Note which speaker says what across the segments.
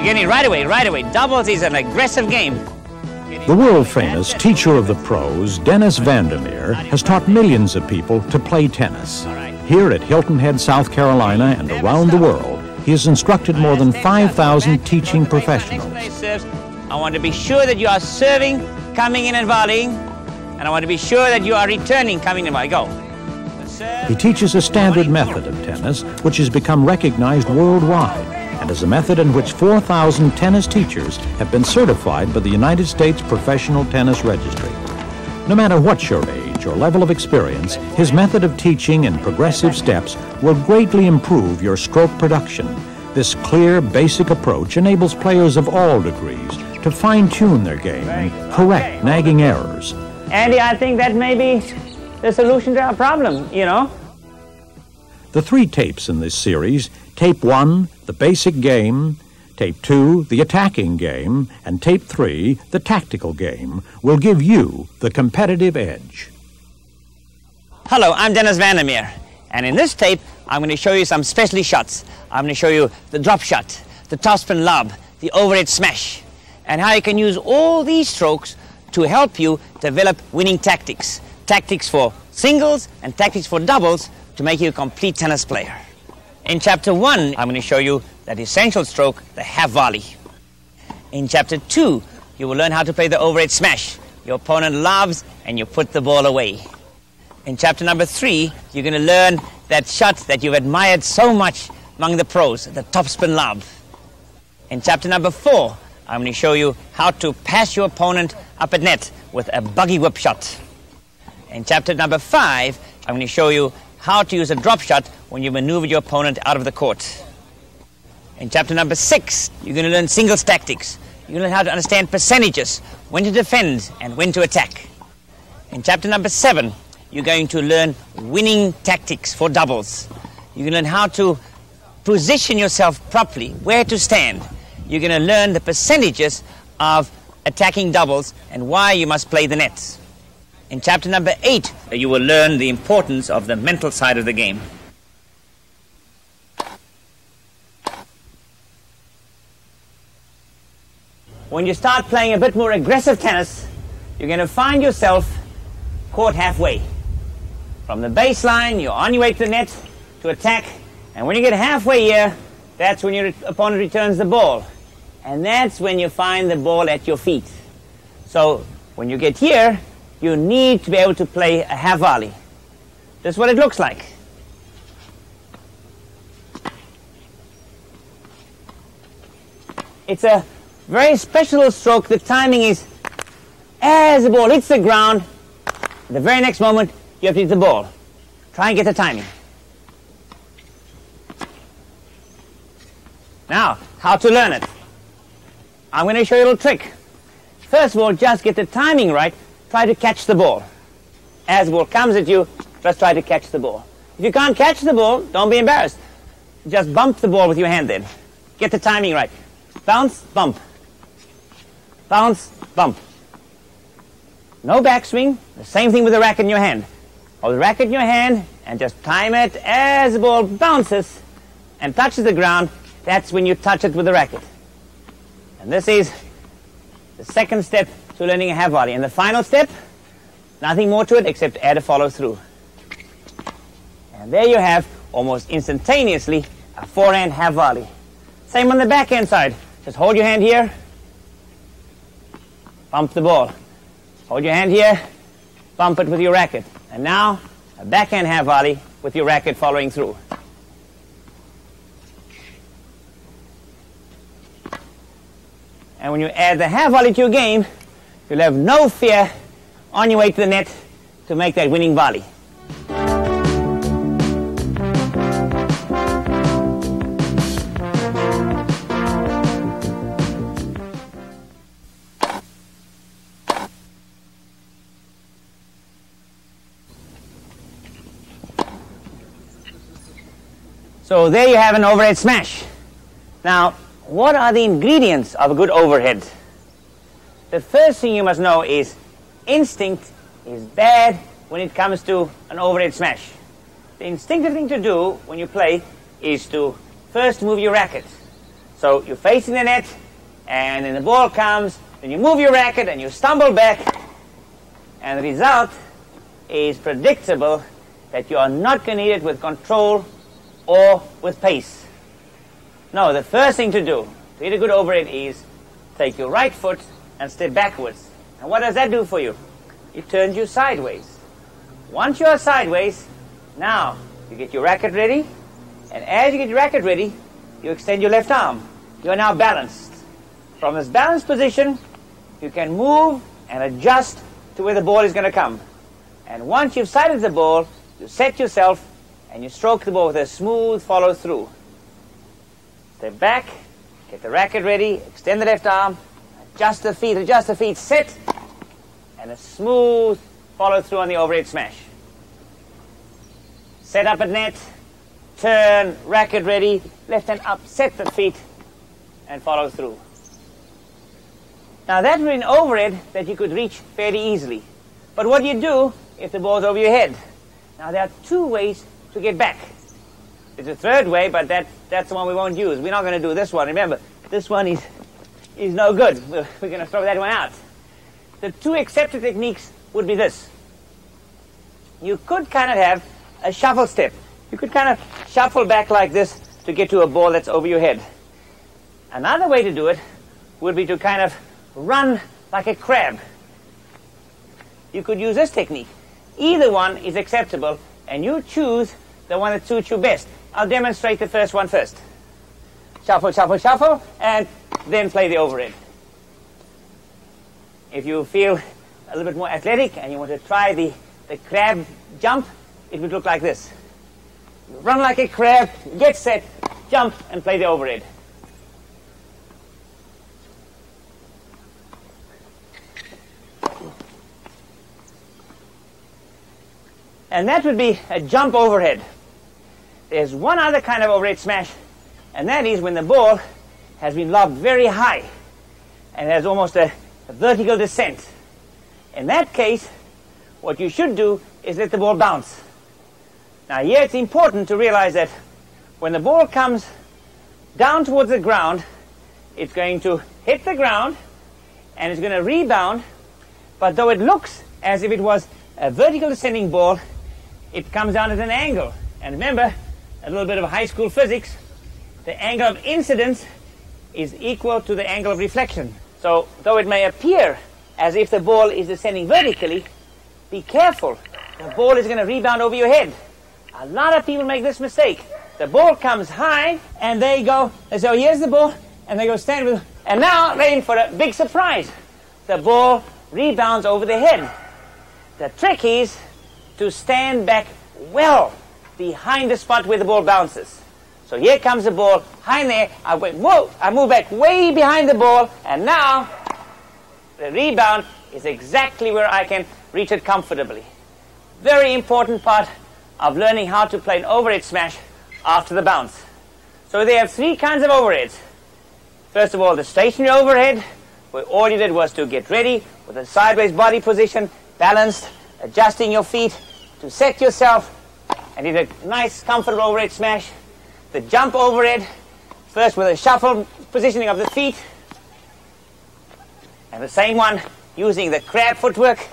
Speaker 1: Beginning right away. Doubles is an aggressive game.
Speaker 2: The world-famous teacher of the pros, Dennis Van der Meer, has taught millions of people to play tennis. Here at Hilton Head, South Carolina, and around the world, he has instructed more than 5,000 teaching professionals.
Speaker 1: I want to be sure that you are serving, coming in and volleying, and I want to be sure that you are returning, coming in and volleying. Go.
Speaker 2: He teaches a standard method of tennis, which has become recognized worldwide, and is a method in which 4,000 tennis teachers have been certified by the United States Professional Tennis Registry. No matter what your age or level of experience, his method of teaching in progressive steps will greatly improve your stroke production. This clear, basic approach enables players of all degrees to fine-tune their game and correct nagging errors.
Speaker 1: Andy, I think that may be the solution to our problem, you know.
Speaker 2: The 3 tapes in this series, Tape 1, the basic game, Tape 2, the attacking game, and Tape 3, the tactical game, will give you the competitive edge.
Speaker 1: Hello, I'm Dennis Van der Meer, and in this tape, I'm going to show you some specialty shots. I'm going to show you the drop shot, the topspin lob, the overhead smash, and how you can use all these strokes to help you develop winning tactics. Tactics for singles and tactics for doubles to make you a complete tennis player. In Chapter 1, I'm going to show you that essential stroke, the half volley. In Chapter 2, you will learn how to play the overhead smash. Your opponent lobs and you put the ball away. In Chapter number 3, you're going to learn that shot that you've admired so much among the pros, the topspin lob. In Chapter number 4, I'm going to show you how to pass your opponent up at net with a buggy whip shot. In Chapter number 5, I'm going to show you how to use a drop shot when you maneuver your opponent out of the court. In Chapter number 6, you're going to learn singles tactics. You're going to learn how to understand percentages, when to defend and when to attack. In Chapter number 7, you're going to learn winning tactics for doubles. You're going to learn how to position yourself properly, where to stand. You're going to learn the percentages of attacking doubles and why you must play the nets. In Chapter number 8, you will learn the importance of the mental side of the game. When you start playing a bit more aggressive tennis, you're going to find yourself caught halfway. From the baseline, you're on your way to the net to attack, and when you get halfway here, that's when your opponent returns the ball. And that's when you find the ball at your feet. So when you get here, you need to be able to play a half volley. This is what it looks like. It's a very special stroke. The timing is as the ball hits the ground, the very next moment you have to hit the ball. Try and get the timing. Now, how to learn it. I'm going to show you a little trick. First of all, just get the timing right. Try to catch the ball. As the ball comes at you, just try to catch the ball. If you can't catch the ball, don't be embarrassed. Just bump the ball with your hand then. Get the timing right. Bounce, bump. Bounce, bump. No backswing. The same thing with the racket in your hand. Hold the racket in your hand and just time it as the ball bounces and touches the ground. That's when you touch it with the racket. And this is the second step to learning a half volley. And the final step, nothing more to it except add a follow through. And there you have, almost instantaneously, a forehand half volley. Same on the backhand side. Just hold your hand here, bump the ball. Hold your hand here, bump it with your racket. And now, a backhand half volley with your racket following through. And when you add the half volley to your game, you'll have no fear on your way to the net to make that winning volley. So there you have an overhead smash. Now, what are the ingredients of a good overhead? The first thing you must know is instinct is bad when it comes to an overhead smash. The instinctive thing to do when you play is to first move your racket. So you're facing the net, and then the ball comes, then you move your racket and you stumble back, and the result is predictable that you are not going to hit it with control or with pace. No, the first thing to do to hit a good overhead is take your right foot and step backwards. And what does that do for you? It turns you sideways. Once you are sideways, now you get your racket ready, and as you get your racket ready, you extend your left arm. You are now balanced. From this balanced position, you can move and adjust to where the ball is going to come. And once you've sighted the ball, you set yourself and you stroke the ball with a smooth follow through. Step back, get the racket ready, extend the left arm, adjust the feet, set, and a smooth follow through on the overhead smash. Set up at net, turn, racket ready, left hand up, set the feet, and follow through. Now that would be an overhead that you could reach fairly easily. But what do you do if the ball's over your head? Now there are two ways to get back. There's a third way, but that's the one we won't use. We're not going to do this one. Remember, this one is no good. We're going to throw that one out. The two accepted techniques would be this. You could kind of have a shuffle step. You could kind of shuffle back like this to get to a ball that's over your head. Another way to do it would be to kind of run like a crab. You could use this technique. Either one is acceptable, and you choose the one that suits you best. I'll demonstrate the first one first. Shuffle, shuffle, shuffle, and then play the overhead. If you feel a little bit more athletic and you want to try the crab jump, it would look like this. You run like a crab, get set, jump, and play the overhead. And that would be a jump overhead. There's one other kind of overhead smash, and that is when the ball has been lobbed very high and has almost a vertical descent. In that case, what you should do is let the ball bounce. Now here it's important to realize that when the ball comes down towards the ground, it's going to hit the ground and it's going to rebound, but though it looks as if it was a vertical descending ball, it comes down at an angle. And remember, a little bit of high school physics, the angle of incidence is equal to the angle of reflection. So though it may appear as if the ball is descending vertically, be careful. The ball is going to rebound over your head. A lot of people make this mistake. The ball comes high and they go, so here's the ball, and they go stand with, and now they're in for a big surprise. The ball rebounds over their head. The trick is to stand back well behind the spot where the ball bounces. So here comes the ball, high in there, I move back way behind the ball, and now the rebound is exactly where I can reach it comfortably. Very important part of learning how to play an overhead smash after the bounce. So they have three kinds of overheads. First of all, the stationary overhead, where all you did was to get ready with a sideways body position, balanced, adjusting your feet to set yourself and hit a nice, comfortable overhead smash. The jump overhead, first with a shuffle positioning of the feet, and the same one using the crab footwork.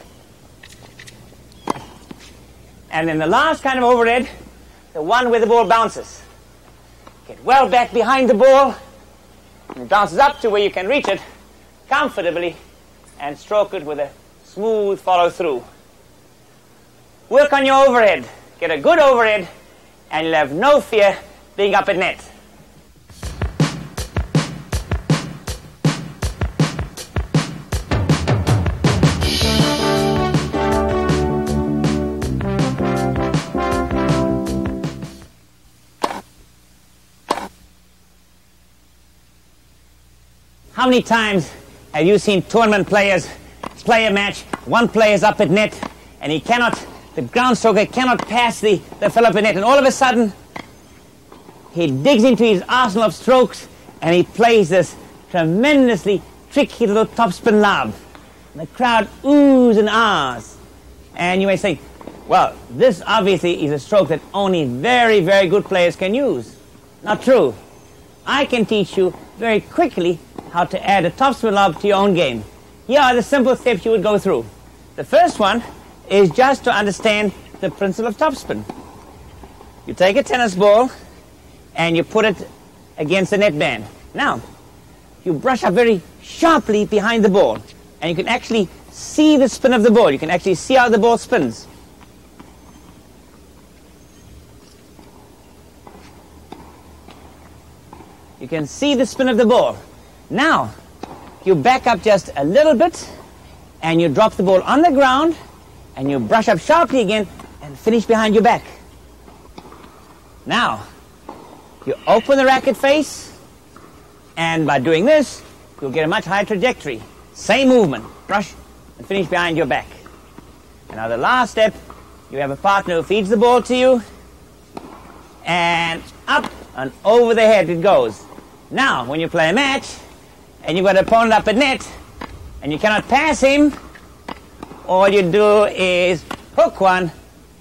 Speaker 1: And then the last kind of overhead, the one where the ball bounces. Get well back behind the ball, and it bounces up to where you can reach it comfortably and stroke it with a smooth follow through. Work on your overhead. Get a good overhead, and you'll have no fear being up at net. How many times have you seen tournament players play a match, one player is up at net, and he cannot, the ground stroker cannot pass the fellow up at net, and all of a sudden, he digs into his arsenal of strokes, and he plays this tremendously tricky little topspin lob. And the crowd oohs and ahs. And you may say, well, this obviously is a stroke that only very, very good players can use. Not true. I can teach you very quickly how to add a topspin lob to your own game. Here are the simple steps you would go through. The first one is just to understand the principle of topspin. You take a tennis ball and you put it against the net band. Now, you brush up very sharply behind the ball, and you can actually see the spin of the ball. You can actually see how the ball spins. You can see the spin of the ball. Now, you back up just a little bit, and you drop the ball on the ground, and you brush up sharply again, and finish behind your back. Now, you open the racket face, and by doing this, you'll get a much higher trajectory. Same movement, brush and finish behind your back. And now the last step, you have a partner who feeds the ball to you, and up and over the head it goes. Now, when you play a match, and you've got an opponent up at net, and you cannot pass him, all you do is hook one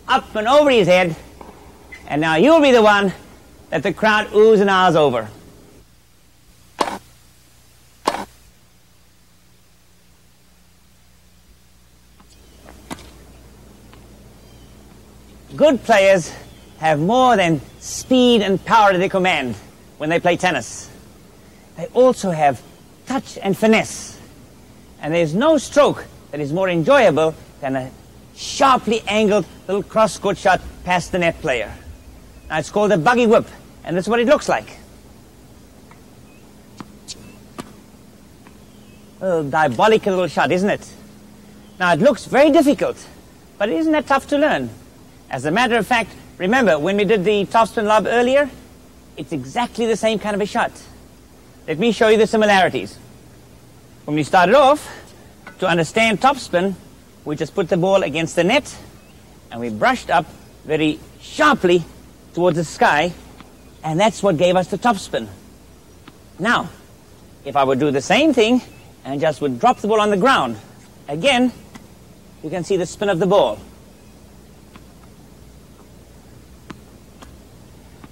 Speaker 1: up and over his head, and now you'll be the one that the crowd oohs and ahs over. Good players have more than speed and power at their command when they play tennis. They also have touch and finesse. And there's no stroke that is more enjoyable than a sharply angled little cross-court shot past the net player. Now it's called a Buggy Whip, and that's what it looks like. A diabolical little shot, isn't it? Now it looks very difficult, but isn't that tough to learn? As a matter of fact, remember when we did the topspin lob earlier, it's exactly the same kind of a shot. Let me show you the similarities. When we started off, to understand topspin, we just put the ball against the net, and we brushed up very sharply towards the sky, and that's what gave us the topspin. Now, if I would do the same thing and just would drop the ball on the ground, again, you can see the spin of the ball.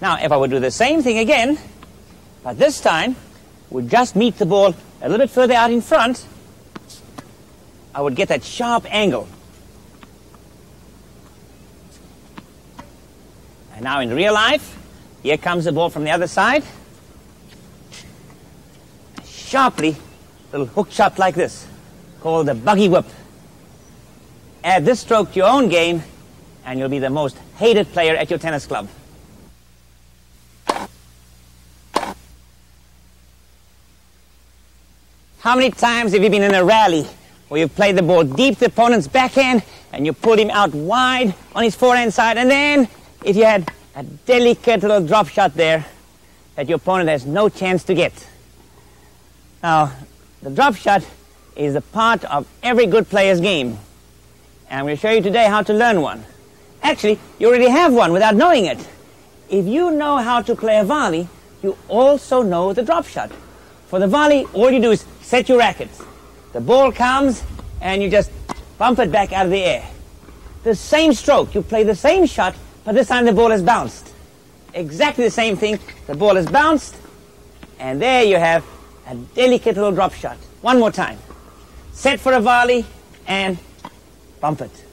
Speaker 1: Now, if I would do the same thing again, but this time, would just meet the ball a little bit further out in front, I would get that sharp angle. And now in real life, here comes the ball from the other side. Sharply, little hook shot like this, called the Buggy Whip. Add this stroke to your own game, and you'll be the most hated player at your tennis club. How many times have you been in a rally where you've played the ball deep to the opponent's backhand and you pulled him out wide on his forehand side, and then if you had a delicate little drop shot there that your opponent has no chance to get? Now, the drop shot is a part of every good player's game, and I'm going to show you today how to learn one. Actually, you already have one without knowing it. If you know how to play a volley, you also know the drop shot. For the volley, all you do is set your racket. The ball comes, and you just bump it back out of the air. The same stroke, you play the same shot, but this time the ball has bounced. Exactly the same thing, the ball has bounced, and there you have a delicate little drop shot. One more time. Set for a volley, and bump it.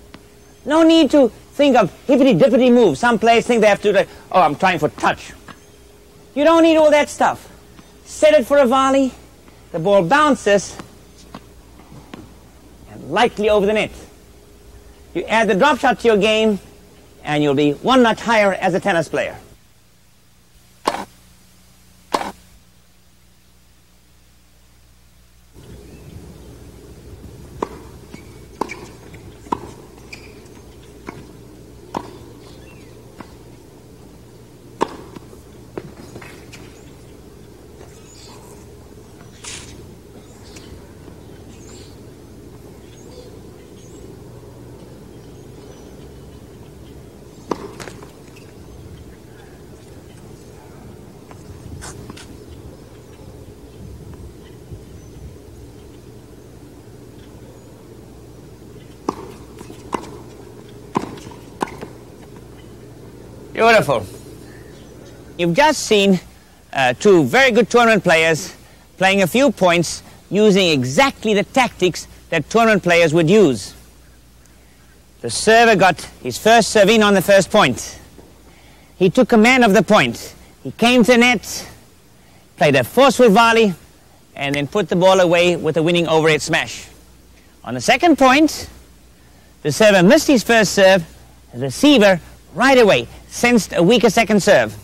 Speaker 1: No need to think of hippity-dippity moves. Some players think they have to, like, oh, I'm trying for touch. You don't need all that stuff. Set it for a volley, the ball bounces, and lightly over the net. You add the drop shot to your game, and you'll be one notch higher as a tennis player. Beautiful. You've just seen two very good tournament players playing a few points using exactly the tactics that tournament players would use. The server got his first serve in on the first point. He took command of the point. He came to the net, played a forceful volley, and then put the ball away with a winning overhead smash. On the second point, the server missed his first serve. The receiver right away sensed a weaker second serve.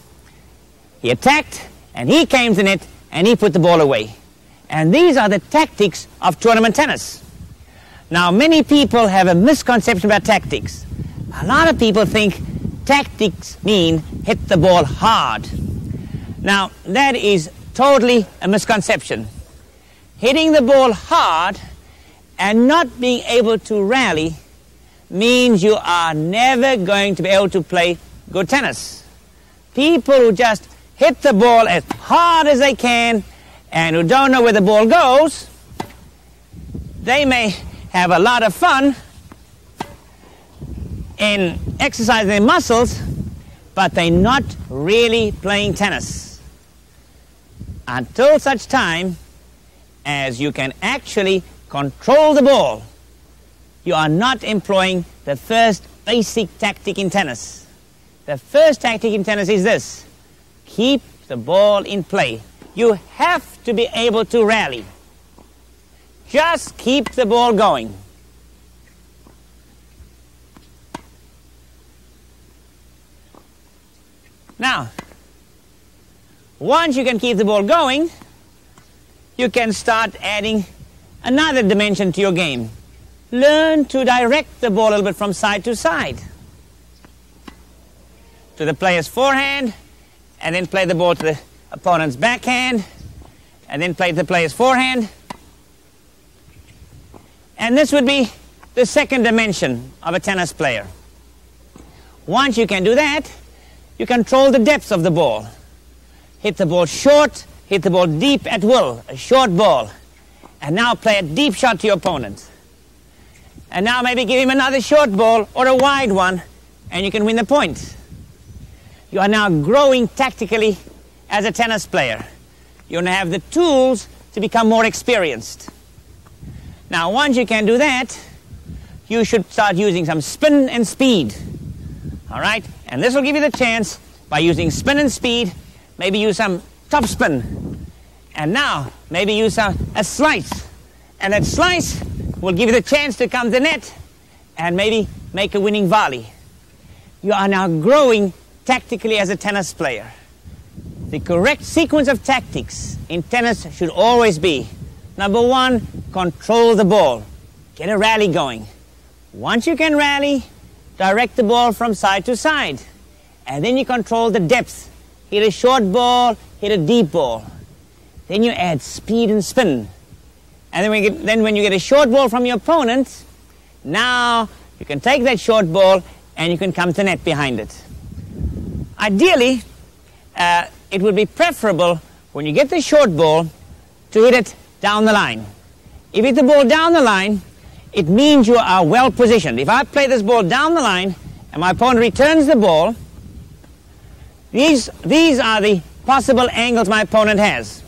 Speaker 1: He attacked, and he came to the net, and he put the ball away. And these are the tactics of tournament tennis. Now, many people have a misconception about tactics. A lot of people think tactics mean hit the ball hard. Now, that is totally a misconception. Hitting the ball hard and not being able to rally means you are never going to be able to play good tennis. People who just hit the ball as hard as they can and who don't know where the ball goes, they may have a lot of fun in exercising their muscles, but they're not really playing tennis. Until such time as you can actually control the ball, you are not employing the first basic tactic in tennis. The first tactic in tennis is this: keep the ball in play. You have to be able to rally. Just keep the ball going. Now, once you can keep the ball going, you can start adding another dimension to your game. Learn to direct the ball a little bit from side to side. To the player's forehand, and then play the ball to the opponent's backhand, and then play the player's forehand. And this would be the second dimension of a tennis player. Once you can do that, you control the depth of the ball. Hit the ball short, hit the ball deep at will, a short ball. And now play a deep shot to your opponent. And now maybe give him another short ball or a wide one, and you can win the point. You are now growing tactically as a tennis player. You now have the tools to become more experienced. Now, once you can do that, you should start using some spin and speed. All right? And this will give you the chance, by using spin and speed, maybe use some top spin. And now, maybe use a slice. And that slice will give you the chance to come to net and maybe make a winning volley. You are now growing tactically as a tennis player. The correct sequence of tactics in tennis should always be: number one, control the ball. Get a rally going. Once you can rally, direct the ball from side to side. And then you control the depth. Hit a short ball, hit a deep ball. Then you add speed and spin. And then when you get a short ball from your opponent, now you can take that short ball and you can come to net behind it. Ideally, it would be preferable when you get the short ball to hit it down the line. If you hit the ball down the line, it means you are well positioned. If I play this ball down the line and my opponent returns the ball, these are the possible angles my opponent has.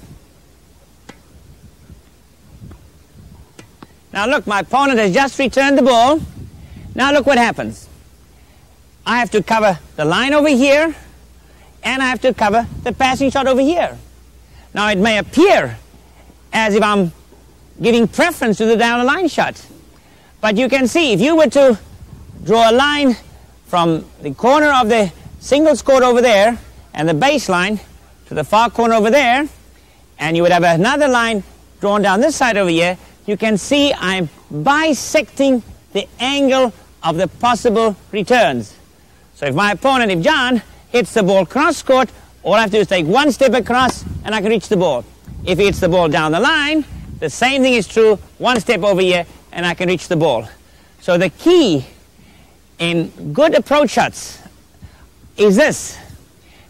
Speaker 1: Now look, my opponent has just returned the ball. Now look what happens. I have to cover the line over here, and I have to cover the passing shot over here. Now it may appear as if I'm giving preference to the down the line shot. But you can see, if you were to draw a line from the corner of the singles court over there and the baseline to the far corner over there, and you would have another line drawn down this side over here, you can see I'm bisecting the angle of the possible returns. So if my opponent, if John, hits the ball cross court, all I have to do is take one step across and I can reach the ball. If he hits the ball down the line, the same thing is true, one step over here and I can reach the ball. So the key in good approach shots is this,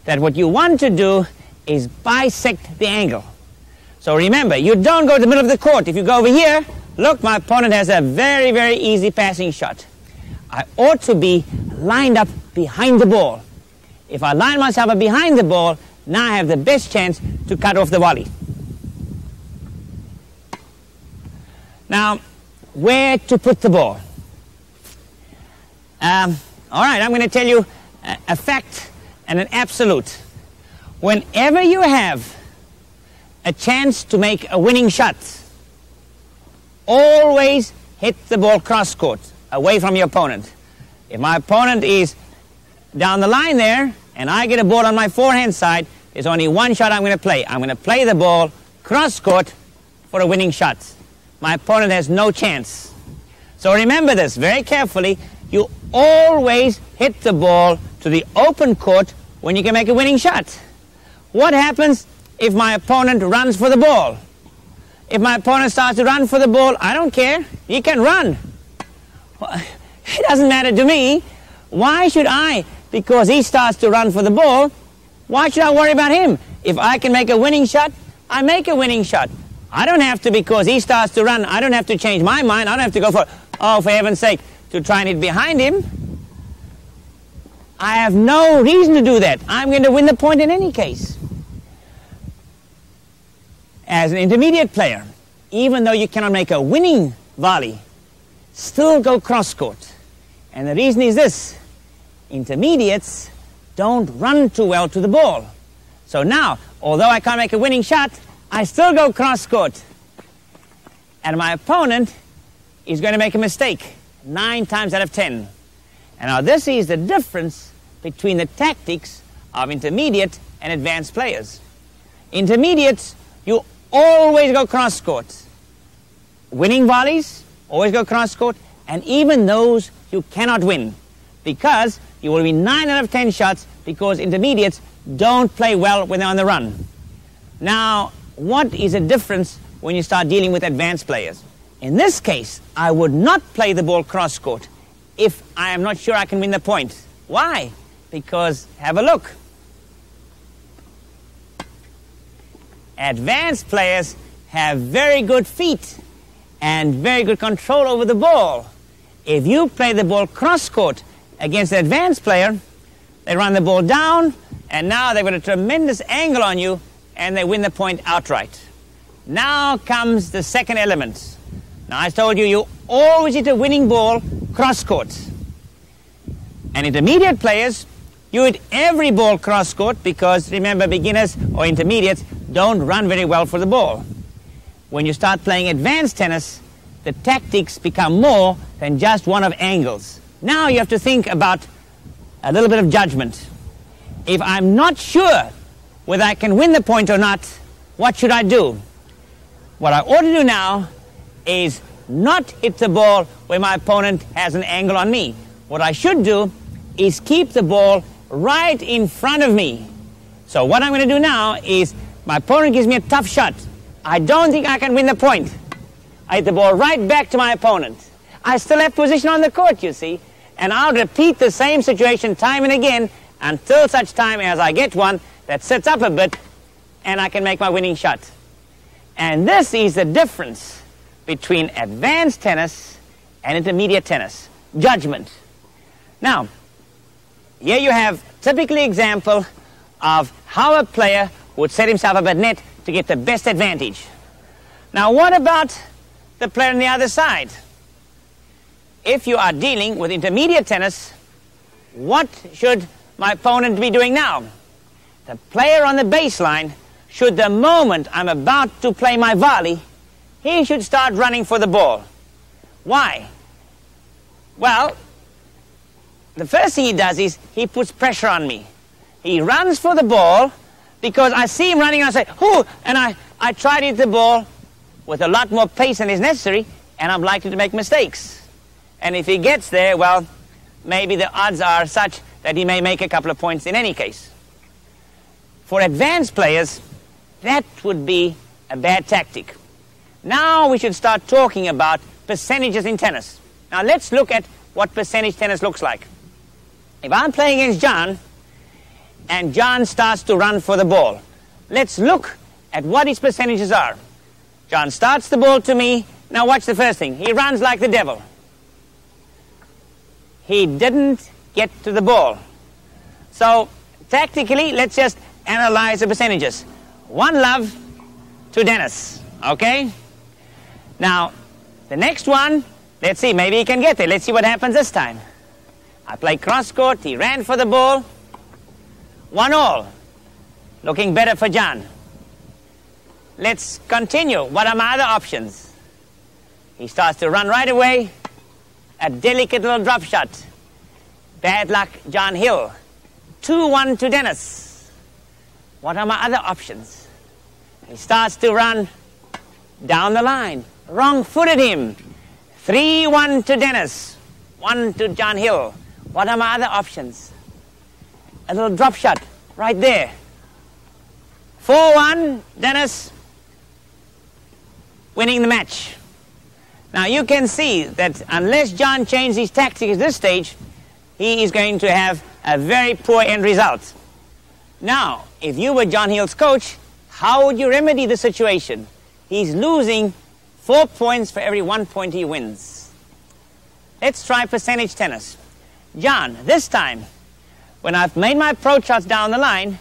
Speaker 1: that what you want to do is bisect the angle. So remember, you don't go to the middle of the court. If you go over here, look, my opponent has a very, very easy passing shot. I ought to be lined up behind the ball. If I line myself up behind the ball, Now I have the best chance to cut off the volley. Now, where to put the ball? All right, I'm going to tell you a fact and an absolute. Whenever you have a chance to make a winning shot, always hit the ball cross court, away from your opponent. If my opponent is down the line there, and I get a ball on my forehand side, there's only one shot I'm going to play. I'm going to play the ball cross court for a winning shot. My opponent has no chance. So remember this very carefully. You always hit the ball to the open court when you can make a winning shot. What happens if my opponent runs for the ball? If my opponent starts to run for the ball, I don't care. He can run. It doesn't matter to me. Why should I, because he starts to run for the ball, why should I worry about him? If I can make a winning shot, I make a winning shot. I don't have to, because he starts to run, I don't have to change my mind. I don't have to go for heaven's sake, to try and hit behind him. I have no reason to do that. I'm going to win the point in any case. As an intermediate player, even though you cannot make a winning volley, still go cross court. And the reason is this: intermediates don't run too well to the ball. So now, although I can't make a winning shot, I still go cross court. And my opponent is going to make a mistake 9 times out of 10. And now this is the difference between the tactics of intermediate and advanced players. Intermediates, you always go cross court. Winning volleys, always go cross court, and even those you cannot win, because you will win 9 out of 10 shots, because intermediates don't play well when they're on the run. Now, what is the difference when you start dealing with advanced players? In this case, I would not play the ball cross court if I am not sure I can win the point. Why? Because, have a look. Advanced players have very good feet and very good control over the ball. If you play the ball cross court against an advanced player, they run the ball down, and now they've got a tremendous angle on you, and they win the point outright. Now comes the second element. Now, I told you, you always hit a winning ball cross court. And intermediate players, you hit every ball cross court, because remember, beginners or intermediates don't run very well for the ball. When you start playing advanced tennis, the tactics become more than just one of angles. Now you have to think about a little bit of judgment. If I'm not sure whether I can win the point or not, what should I do? What I ought to do now is not hit the ball where my opponent has an angle on me. What I should do is keep the ball right in front of me. So what I'm going to do now is, my opponent gives me a tough shot. I don't think I can win the point. I hit the ball right back to my opponent. I still have position on the court, you see, and I'll repeat the same situation time and again until such time as I get one that sits up a bit and I can make my winning shot. And this is the difference between advanced tennis and intermediate tennis. Judgment. Now, here you have typically example of how a player would set himself up at net to get the best advantage. Now, what about the player on the other side? If you are dealing with intermediate tennis, what should my opponent be doing now? The player on the baseline should, the moment I'm about to play my volley, he should start running for the ball. Why? Well, the first thing he does is he puts pressure on me. He runs for the ball because I see him running and I say, "Ooh," and I try to hit the ball with a lot more pace than is necessary, and I'm likely to make mistakes. And if he gets there, well, maybe the odds are such that he may make a couple of points in any case. For advanced players, that would be a bad tactic. Now we should start talking about percentages in tennis. Now let's look at what percentage tennis looks like. If I'm playing against John, and John starts to run for the ball, let's look at what his percentages are. John starts the ball to me. Now watch the first thing. He runs like the devil. He didn't get to the ball. So tactically, let's just analyze the percentages. 1-love to Dennis, okay? Now, the next one, let's see, maybe he can get there. Let's see what happens this time. I play cross court, he ran for the ball. 1-all, looking better for John. Let's continue. What are my other options? He starts to run right away. A delicate little drop shot. Bad luck, John Hill. 2-1 to Dennis. What are my other options? He starts to run down the line. Wrong-footed him. 3-1 to Dennis. 1 to John Hill. What are my other options? A little drop shot right there. 4-1, Dennis winning the match. Now you can see that unless John changes his tactics at this stage, he is going to have a very poor end result. Now, if you were John Hill's coach, how would you remedy the situation? He's losing 4 points for every 1 point he wins. Let's try percentage tennis. John, this time, when I've made my approach shots down the line,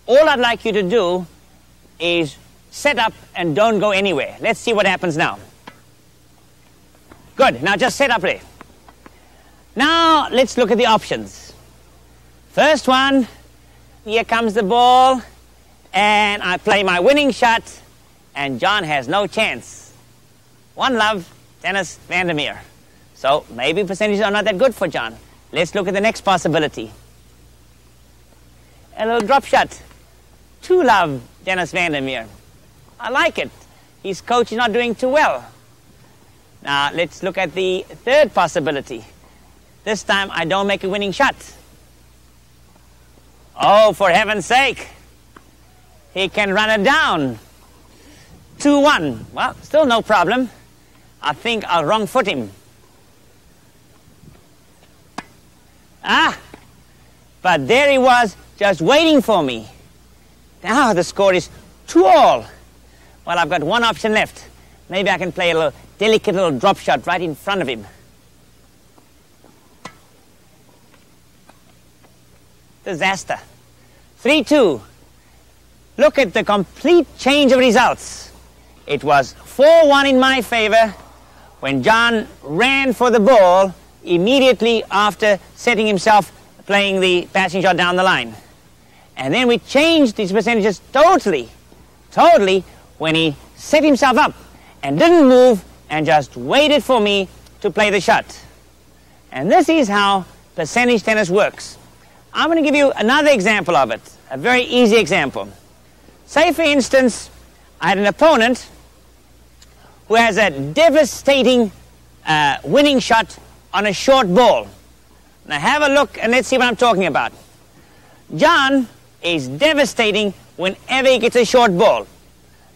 Speaker 1: all I'd like you to do is set up and don't go anywhere. Let's see what happens now. Good, now just set up there. Now, let's look at the options. First one, here comes the ball, and I play my winning shot, and John has no chance. 1-love, Dennis van der Meer. So, maybe percentages are not that good for John. Let's look at the next possibility. A little drop shot. 2-love, Dennis van der Meer. I like it. His coach is not doing too well. Now, let's look at the third possibility. This time, I don't make a winning shot. Oh, for heaven's sake. He can run it down. 2-1. Well, still no problem. I think I'll wrong foot him. But there he was, just waiting for me. Now the score is 2-all. Well, I've got one option left. Maybe I can play a little delicate little drop shot right in front of him. Disaster. 3-2. Look at the complete change of results. It was 4-1 in my favor when John ran for the ball immediately after setting himself playing the passing shot down the line. And then we changed these percentages totally when he set himself up and didn't move and just waited for me to play the shot. And this is how percentage tennis works. I'm going to give you another example of it, a very easy example. Say, for instance, I had an opponent who has a devastating winning shot on a short ball. Now have a look and let's see what I'm talking about. John is devastating whenever he gets a short ball.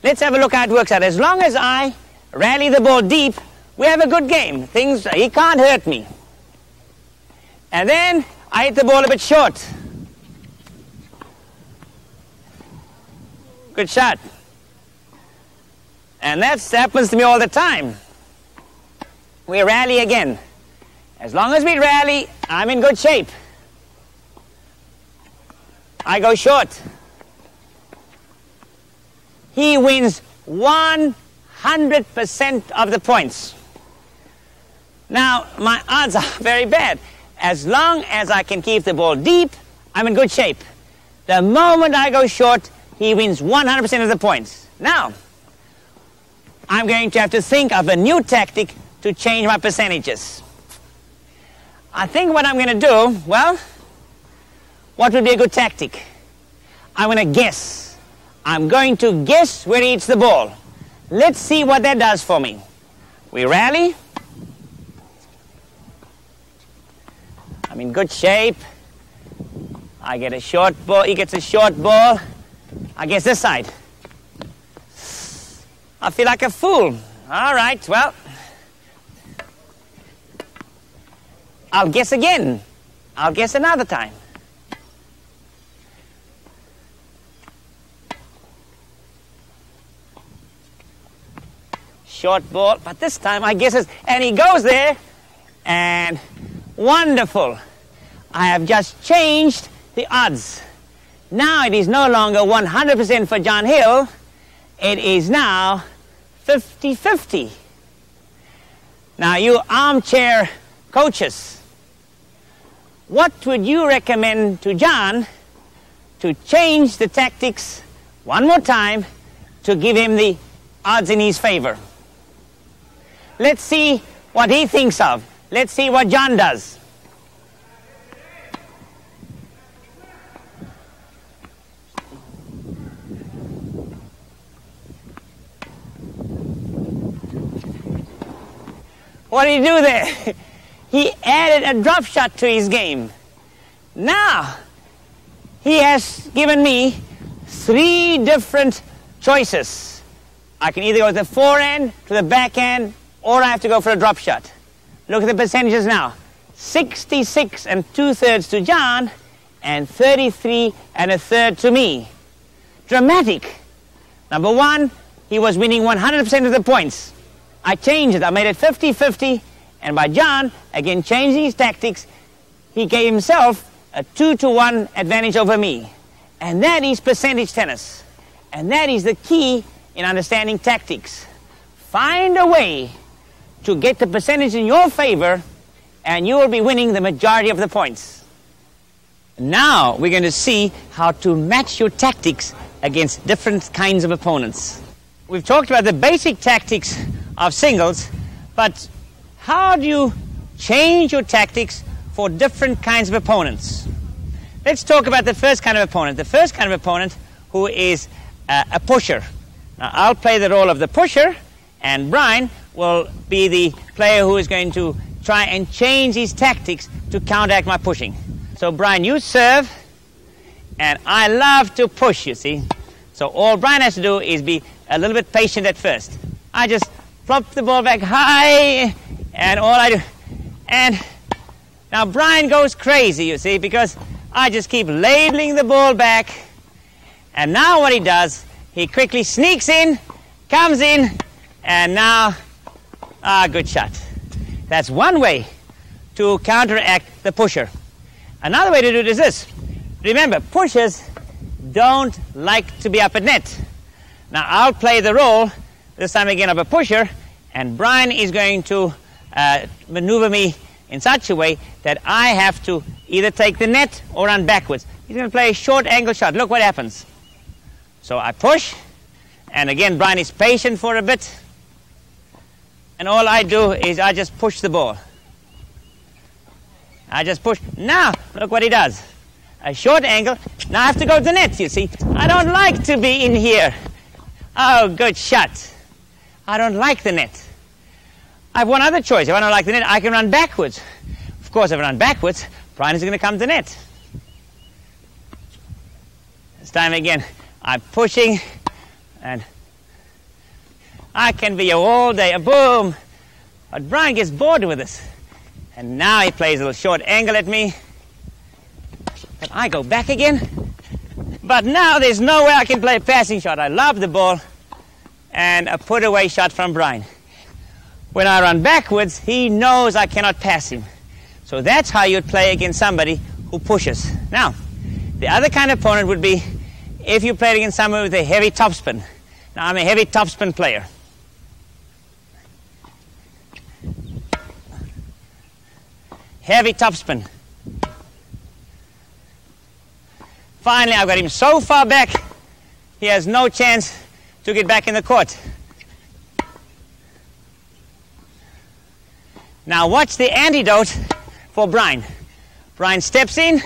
Speaker 1: Let's have a look how it works out. As long as I rally the ball deep, we have a good game. He can't hurt me. And then I hit the ball a bit short. Good shot. And that happens to me all the time. We rally again. As long as we rally, I'm in good shape. I go short. He wins 100% of the points. Now, my odds are very bad. As long as I can keep the ball deep, I'm in good shape. The moment I go short, he wins 100% of the points. Now, I'm going to have to think of a new tactic to change my percentages. I think what I'm going to do, well, what would be a good tactic? I'm going to guess. I'm going to guess where he hits the ball. Let's see what that does for me. We rally. I'm in good shape. I get a short ball. He gets a short ball. I guess this side. I feel like a fool. All right, well, I'll guess again. I'll guess another time. Short ball, but this time I guess it's, and he goes there, and wonderful. I have just changed the odds. Now it is no longer 100% for John Hill. It is now 50-50. Now, you armchair coaches, what would you recommend to John to change the tactics one more time to give him the odds in his favor? Let's see what he thinks of. Let's see what John does. What did he do there? He added a drop shot to his game. Now, he has given me 3 different choices. I can either go to the forehand, to the backhand, or I have to go for a drop shot. Look at the percentages now. 66 2/3 to John, and 33 1/3 to me. Dramatic. Number 1, he was winning 100% of the points. I changed it. I made it 50-50, and by John, again changing his tactics, he gave himself a 2-to-1 advantage over me. And that is percentage tennis. And that is the key in understanding tactics. Find a way to get the percentage in your favor, and you will be winning the majority of the points. Now we're going to see how to match your tactics against different kinds of opponents. We've talked about the basic tactics of singles, but how do you change your tactics for different kinds of opponents? Let's talk about the first kind of opponent. The first kind of opponent who is a pusher. Now, I'll play the role of the pusher, and Brian will be the player who is going to try and change his tactics to counteract my pushing. So, Brian, you serve, and I love to push, you see. So all Brian has to do is be a little bit patient at first. I just plop the ball back high, and all I do. And now Brian goes crazy, you see, because I just keep ladling the ball back. And now what he does, he quickly sneaks in, comes in, and now, good shot. That's one way to counteract the pusher. Another way to do it is this. Remember, pushers don't like to be up at net. Now I'll play the role, this time again, of a pusher, and Brian is going to maneuver me in such a way that I have to either take the net or run backwards. He's going to play a short angle shot. Look what happens. So I push, and again Brian is patient for a bit, and all I do is I just push the ball. I just push. Now, look what he does. A short angle. Now I have to go to the net, you see. I don't like to be in here. Oh, good shot. I don't like the net. I have one other choice. If I don't like the net, I can run backwards. Of course, if I run backwards, Brian is going to come to the net. This time again, I'm pushing, and I can be here all day. Boom! But Brian gets bored with this. And now he plays a little short angle at me. But I go back again. But now there's no way I can play a passing shot. I love the ball. And a put-away shot from Brian. When I run backwards, he knows I cannot pass him. So that's how you'd play against somebody who pushes. Now, the other kind of opponent would be if you played against someone with a heavy topspin. Now, I'm a heavy topspin player. Heavy topspin. Finally, I've got him so far back, he has no chance to get back in the court. Now watch the antidote for Brian. Brian steps in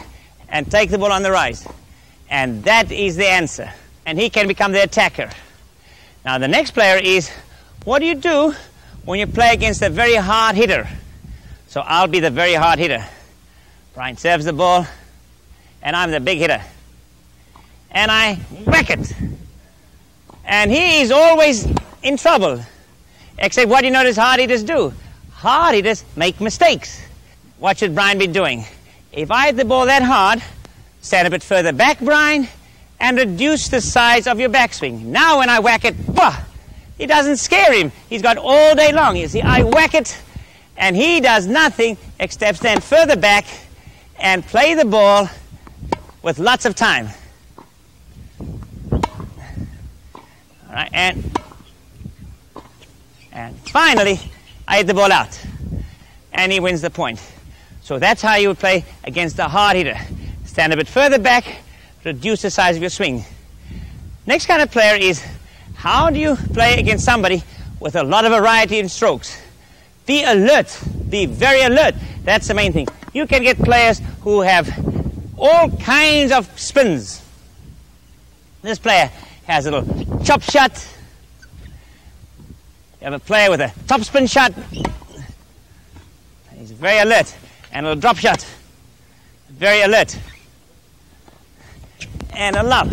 Speaker 1: and takes the ball on the rise. And that is the answer. And he can become the attacker. Now the next player is, what do you do when you play against a very hard hitter? So I'll be the very hard hitter. Brian serves the ball, and I'm the big hitter. And I whack it. And he is always in trouble. Except what do you notice hard hitters do? Hard hitters make mistakes. What should Brian be doing? If I hit the ball that hard, stand a bit further back, Brian, and reduce the size of your backswing. Now when I whack it, it doesn't scare him. He's got all day long. You see, I whack it, and he does nothing except stand further back and play the ball with lots of time. right, and finally, I hit the ball out. And he wins the point. So that's how you would play against a hard hitter. Stand a bit further back, reduce the size of your swing. Next kind of player is, how do you play against somebody with a lot of variety in strokes? Be alert. Be very alert. That's the main thing. You can get players who have all kinds of spins. This player has a little chop shot. You have a player with a top spin shot. He's very alert. And a little drop shot. Very alert. And a lob.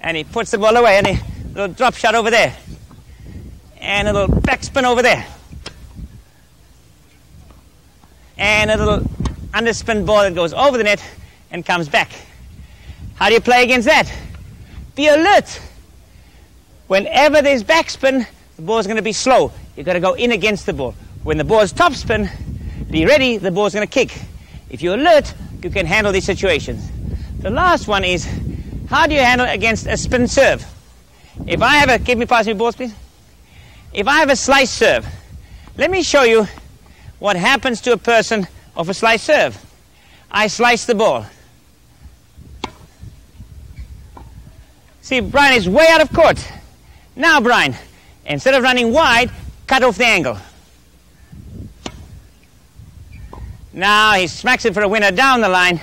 Speaker 1: And he puts the ball away, and a little drop shot over there. And a little backspin over there. And a little underspin ball that goes over the net and comes back. How do you play against that? Be alert. Whenever there's backspin, the ball's going to be slow. You've got to go in against the ball. When the ball's topspin, be ready, the ball's going to kick. If you're alert, you can handle these situations. The last one is, how do you handle against a spin serve? If I have a, pass me balls, please. If I have a slice serve, let me show you what happens to a person of a slice serve. I slice the ball. See, Brian is way out of court. Now, Brian, instead of running wide, cut off the angle. Now he smacks it for a winner down the line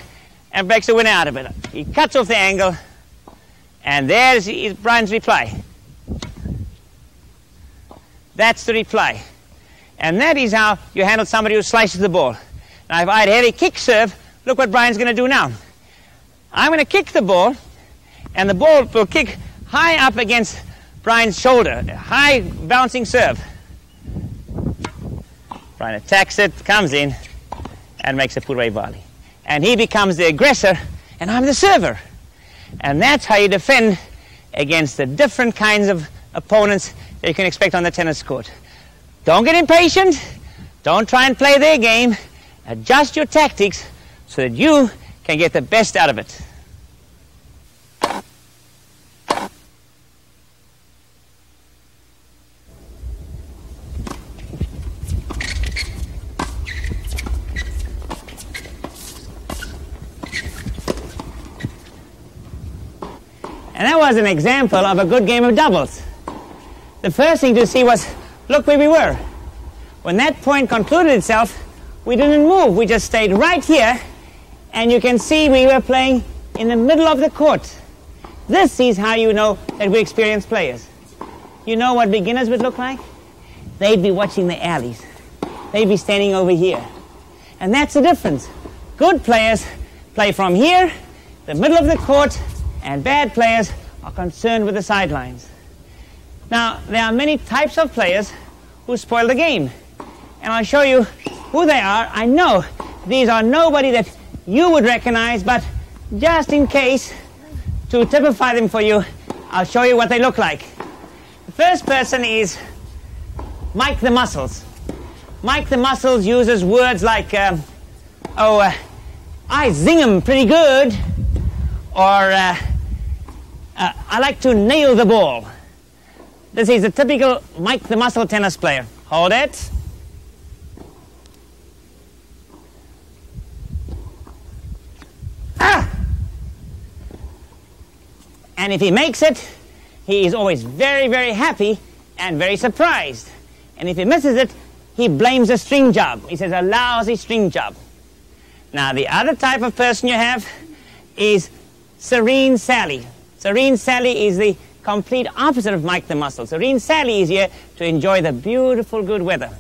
Speaker 1: and breaks the winner out of it. He cuts off the angle, and there's Brian's reply. That's the reply. And that is how you handle somebody who slices the ball. Now, if I had a heavy kick serve, look what Brian's going to do now. I'm going to kick the ball, and the ball will kick high up against Brian's shoulder. A high bouncing serve. Brian attacks it, comes in, and makes a put-away volley. And he becomes the aggressor, and I'm the server. And that's how you defend against the different kinds of opponents that you can expect on the tennis court. Don't get impatient. Don't try and play their game. Adjust your tactics so that you can get the best out of it. And that was an example of a good game of doubles. The first thing to see was, look where we were. When that point concluded itself, we didn't move. We just stayed right here, and you can see we were playing in the middle of the court. This is how you know that we're experienced players. You know what beginners would look like? They'd be watching the alleys. They'd be standing over here. And that's the difference. Good players play from here, the middle of the court, and bad players are concerned with the sidelines. Now, there are many types of players who spoil the game. And I'll show you who they are. I know these are nobody that you would recognize, but just in case, to typify them for you, I'll show you what they look like. The first person is Mike the Muscles. Mike the Muscles uses words like, I zing 'em pretty good, or I like to nail the ball. This is a typical Mike the Muscle tennis player. Hold it. Ah! And if he makes it, he is always very, very happy and very surprised. And if he misses it, he blames a string job. He says, a lousy string job. Now, the other type of person you have is Serene Sally. Serene Sally is the complete opposite of Mike the Muscle. Serene Sally is here to enjoy the beautiful good weather.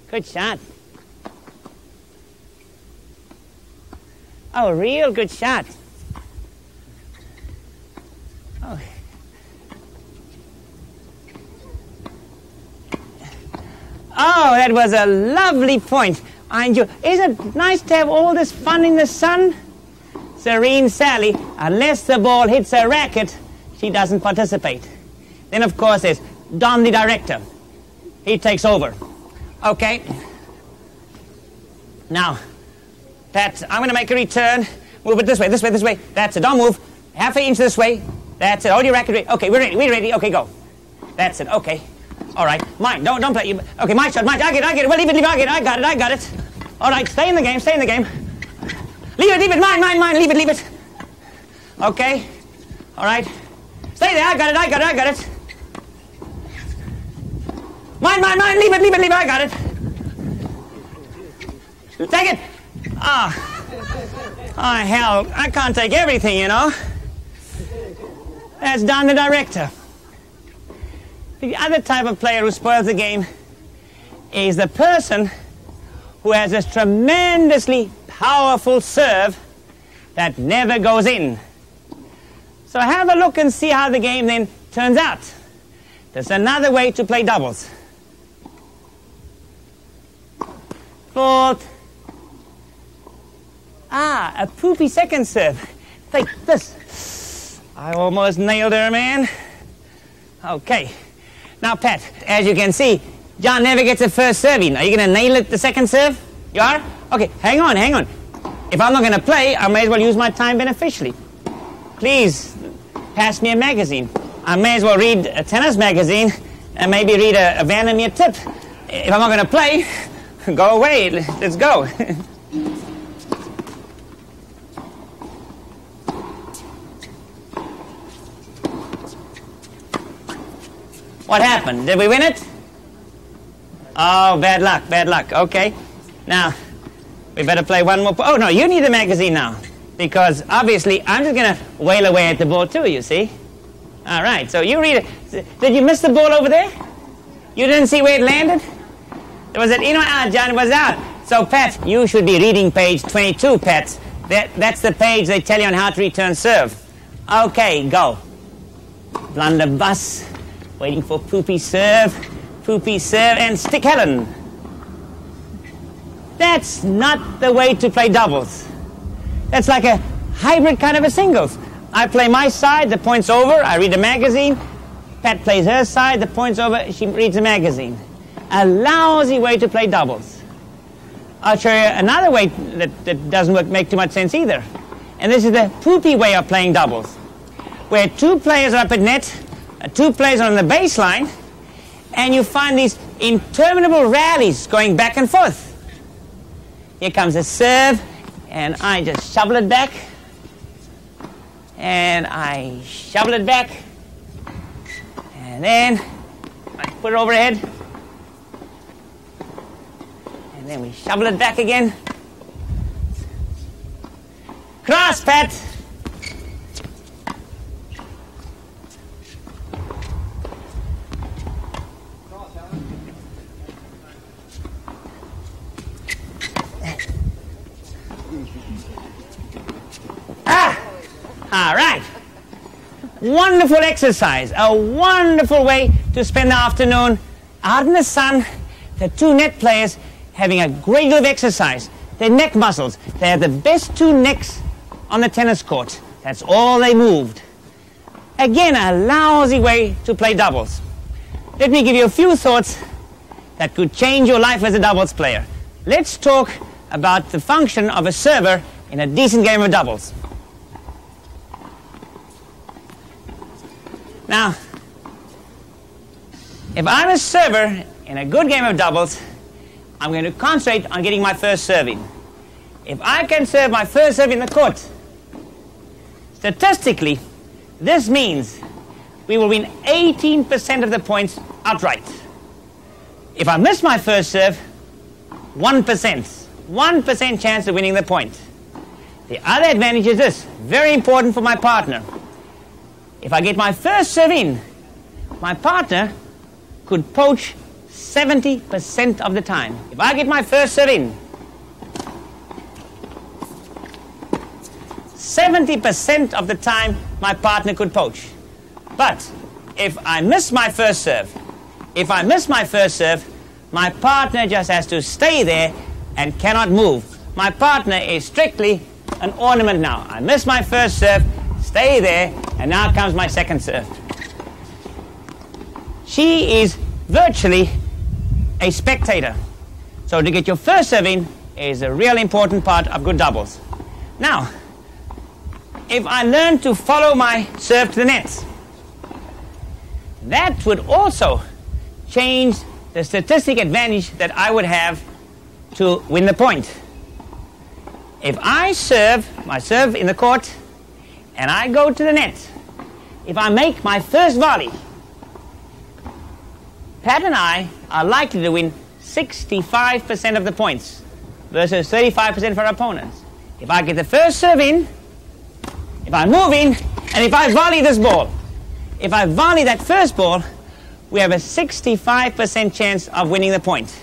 Speaker 1: Good shot. Oh, real good shot. Oh. Oh, that was a lovely point. Isn't it nice to have all this fun in the sun? Serene Sally, unless the ball hits her racket, she doesn't participate. Then, of course, there's Don the director. He takes over. Okay. Now, Pat, I'm going to make a return. Move it this way, this way, this way. That's it. Don't move. Half an inch this way. That's it. Hold your racket. Okay, we're ready. We're ready. Okay, go. That's it. Okay. All right. Mine. Don't play. Okay, my shot. Mine. I get it. Well, leave it. I got it. All right. Stay in the game. Leave it. Mine. Leave it. Okay. All right. Stay there. I got it. Mine. Leave it. I got it. Take it. Oh, hell. I can't take everything, you know. That's down the director. The other type of player who spoils the game is the person who has this tremendously powerful serve that never goes in. So have a look and see how the game then turns out. There's another way to play doubles. Fault. A poopy second serve. Take this. I almost nailed her, man. Okay. Now, Pat, as you can see, John never gets a first serving. Are you going to nail it the second serve? You are? Okay, hang on. If I'm not going to play, I may as well use my time beneficially. Please, pass me a magazine. I may as well read a tennis magazine and maybe read a VII Meer tip. If I'm not going to play, go away. Let's go. What happened? Did we win it? Oh, bad luck. Okay. Now, we better play one more. Oh, no, you need a magazine now. Because, obviously, I'm just going to wail away at the ball, too, you see. All right, so you read it. Did you miss the ball over there? You didn't see where it landed? Was it in or out, John? It was out. So, Pat, you should be reading page 22, Pat. That's the page they tell you on how to return serve. Okay, go. Blunderbuss. Waiting for poopy serve, and stick Helen. That's not the way to play doubles. That's like a hybrid kind of a singles. I play my side, the point's over, I read a magazine. Pat plays her side, the point's over, she reads a magazine. A lousy way to play doubles. I'll show you another way that doesn't make too much sense either. And this is the poopy way of playing doubles, where two players are up at net, two players on the baseline, and you find these interminable rallies going back and forth. Here comes a serve, and I just shovel it back, and I shovel it back, and then I put it overhead, and then we shovel it back again. Cross, Pat! All right. Wonderful exercise. A wonderful way to spend the afternoon out in the sun. The two net players having a great deal of exercise. Their neck muscles. They have the best two necks on the tennis court. That's all they moved. Again, a lousy way to play doubles. Let me give you a few thoughts that could change your life as a doubles player. Let's talk about the function of a server in a decent game of doubles. Now, if I'm a server in a good game of doubles, I'm going to concentrate on getting my first serving. If I can serve my first serve in the court, statistically, this means we will win 18% of the points outright. If I miss my first serve, 1%. 1% chance of winning the point. The other advantage is this, very important for my partner. If I get my first serve in, my partner could poach 70% of the time. If I get my first serve in, 70% of the time my partner could poach. But if I miss my first serve, my partner just has to stay there and cannot move. My partner is strictly an ornament now. I miss my first serve, stay there, and now comes my second serve. She is virtually a spectator. So to get your first serve in is a real important part of good doubles. Now, if I learn to follow my serve to the net. That would also change the statistic advantage that I would have to win the point. If I serve my serve in the court and I go to the net, if I make my first volley, Pat and I are likely to win 65% of the points versus 35% for our opponents. If I get the first serve in, if I move in, and if I volley this ball, if I volley that first ball, we have a 65% chance of winning the point.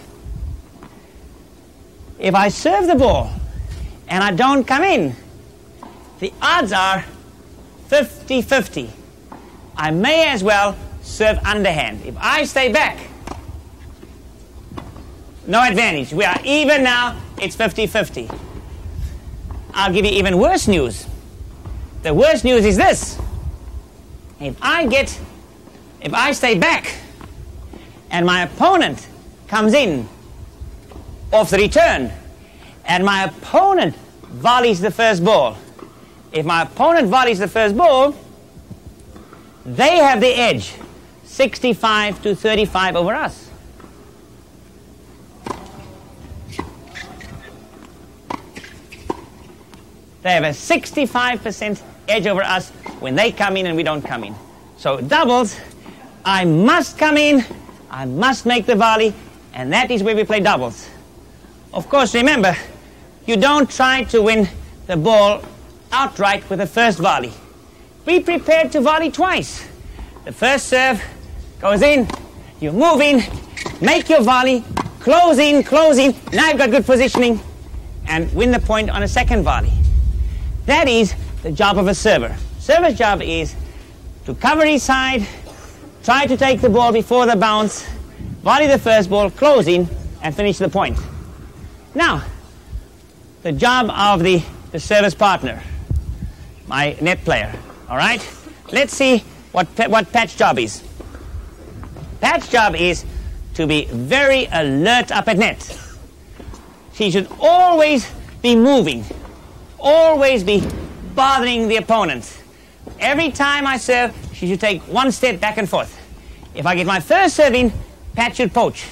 Speaker 1: If I serve the ball and I don't come in, the odds are 50-50. I may as well serve underhand. If I stay back, no advantage. We are even now, it's 50-50. I'll give you even worse news. The worst news is this. If I stay back and my opponent comes in off the return and my opponent volleys the first ball, if my opponent volleys the first ball, they have the edge, 65-35 over us. They have a 65% edge over us when they come in and we don't come in. So doubles, I must come in, I must make the volley, and that is where we play doubles. Of course, remember, you don't try to win the ball outright with the first volley. Be prepared to volley twice. The first serve goes in, you move in, make your volley, close in, now you've got good positioning, and win the point on a second volley. That is the job of a server. Server's job is to cover his side, try to take the ball before the bounce, volley the first ball, close in, and finish the point. Now, the job of the service partner, my net player, all right? Let's see what Pat's job is. Pat's job is to be very alert up at net. She should always be moving, always be bothering the opponent. Every time I serve, she should take one step back and forth. If I get my first serve in, Pat should poach.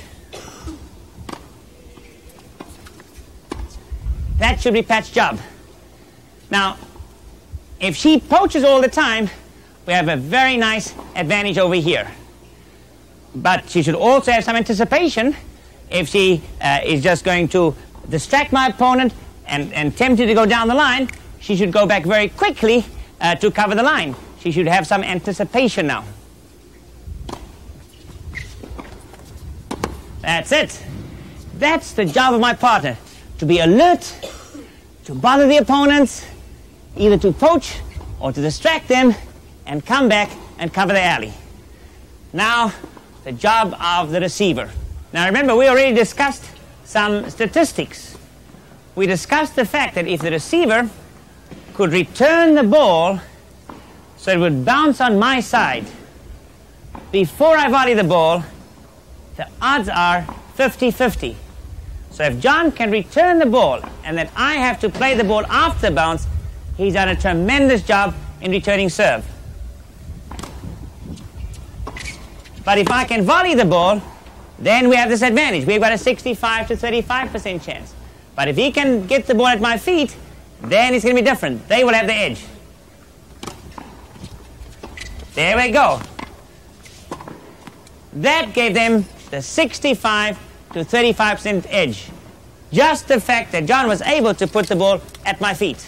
Speaker 1: That should be Pat's job. Now, if she poaches all the time, we have a very nice advantage over here. But she should also have some anticipation. If she is just going to distract my opponent and tempted to go down the line, she should go back very quickly to cover the line. She should have some anticipation now. That's it. That's the job of my partner, to be alert, to bother the opponents, either to poach or to distract them and come back and cover the alley. Now, the job of the receiver. Now remember, we already discussed some statistics. We discussed the fact that if the receiver could return the ball so it would bounce on my side before I volley the ball, the odds are 50-50. So if John can return the ball and then I have to play the ball after the bounce, he's done a tremendous job in returning serve. But if I can volley the ball, then we have this advantage. We've got a 65-35% chance. But if he can get the ball at my feet, then it's going to be different. They will have the edge. There we go. That gave them the 65-35% edge. Just the fact that John was able to put the ball at my feet.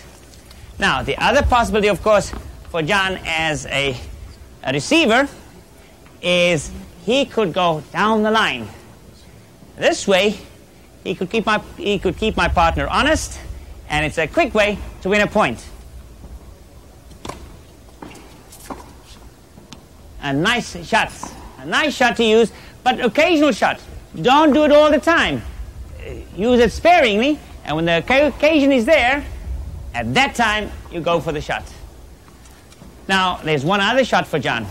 Speaker 1: Now, the other possibility, of course, for John as a receiver is he could go down the line. This way, he could keep my partner honest, and it's a quick way to win a point. A nice shot to use, but occasional shot. Don't do it all the time. Use it sparingly, and when the occasion is there, at that time, you go for the shot. Now, there's one other shot for John,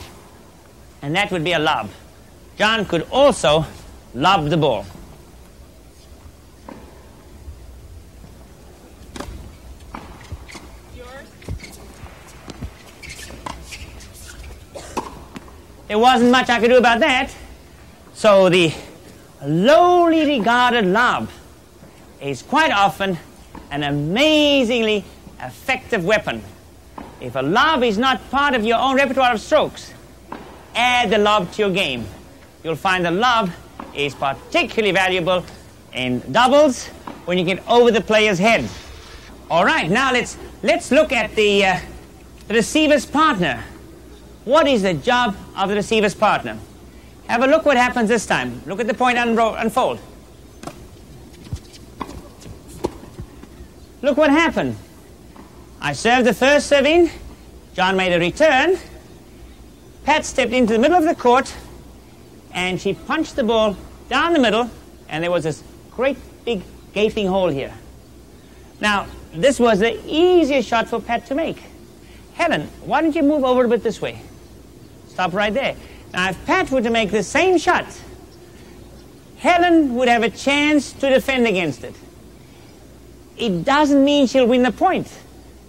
Speaker 1: and that would be a lob. John could also lob the ball. there wasn't much I could do about that. So the lowly regarded lob is quite often an amazingly effective weapon. If a lob is not part of your own repertoire of strokes, add the lob to your game. You'll find the lob is particularly valuable in doubles when you get over the player's head. All right, now let's look at the receiver's partner. What is the job of the receiver's partner? Have a look what happens this time. Look at the point unfold. Look what happened. I served the first serve in. John made a return. Pat stepped into the middle of the court, and she punched the ball down the middle, and there was this great big gaping hole here. Now, this was the easiest shot for Pat to make. Helen, why don't you move over a bit this way? Stop right there. Now, if Pat were to make the same shot, Helen would have a chance to defend against it. It doesn't mean she'll win the point.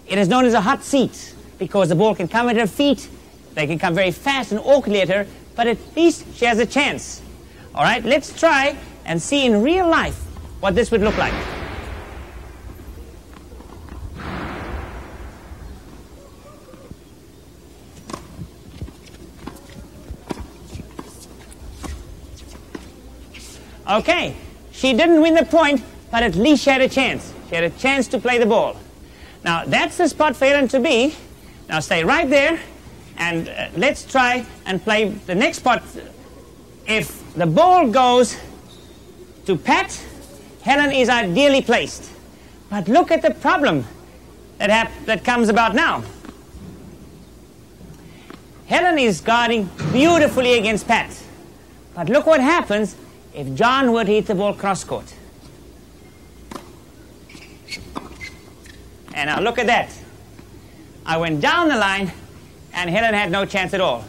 Speaker 1: It is known as a hot seat, because the ball can come at her feet, they can come very fast and awkwardly at her, but at least she has a chance. All right, let's try and see in real life what this would look like. Okay, she didn't win the point, but at least she had a chance. She had a chance to play the ball. Now, that's the spot for Helen to be. Now, stay right there, and let's try and play the next spot. If the ball goes to Pat, Helen is ideally placed. But look at the problem that comes about now. Helen is guarding beautifully against Pat. But look what happens if John were to hit the ball cross-court. And now look at that. I went down the line, and Helen had no chance at all.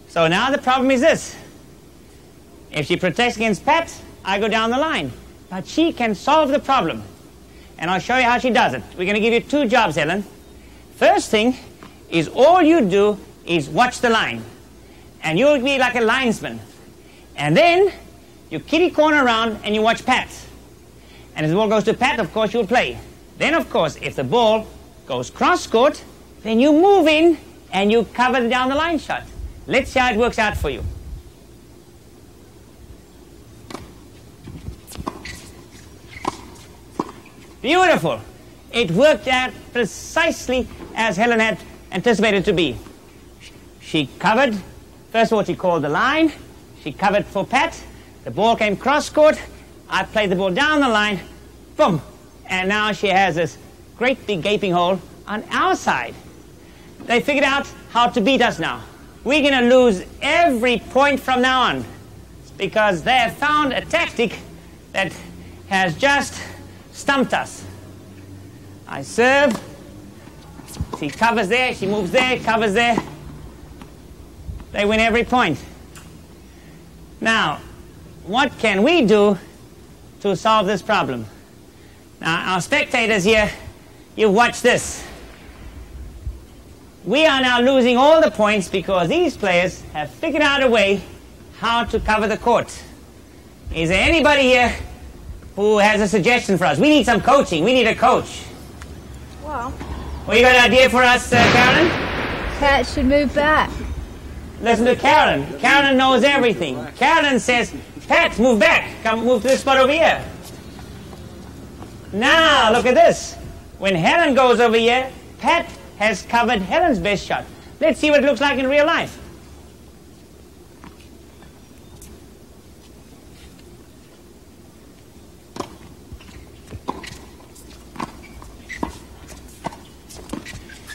Speaker 1: So now the problem is this. If she protects against Pat, I go down the line. But she can solve the problem. And I'll show you how she does it. We're going to give you two jobs, Helen. First thing is all you do is watch the line. And you'll be like a linesman. And then you kitty corner around and you watch Pat. And if the ball goes to Pat, of course, you'll play. Then, of course, if the ball goes cross-court, then you move in and you cover the down the line shot. Let's see how it works out for you. Beautiful. It worked out precisely as Helen had anticipated to be. She covered. First of all, she called the line. She covered for Pat. The ball came cross-court. I played the ball down the line. Boom. And now she has this great big gaping hole on our side. They figured out how to beat us now. We're going to lose every point from now on because they have found a tactic that has just stumped us. I serve. She covers there. She moves there. Covers there. They win every point. Now, what can we do to solve this problem? Now, our spectators here, you watch this. We are now losing all the points because these players have figured out a way how to cover the court. Is there anybody here who has a suggestion for us? We need some coaching. We need a coach.
Speaker 3: Well,
Speaker 1: You got an idea for us, Carolyn?
Speaker 3: Pat should move back.
Speaker 1: Listen to Carolyn. Carolyn knows everything. Carolyn says, Pat, move back. Come move to this spot over here. Now, look at this. When Helen goes over here, Pat has covered Helen's best shot. Let's see what it looks like in real life.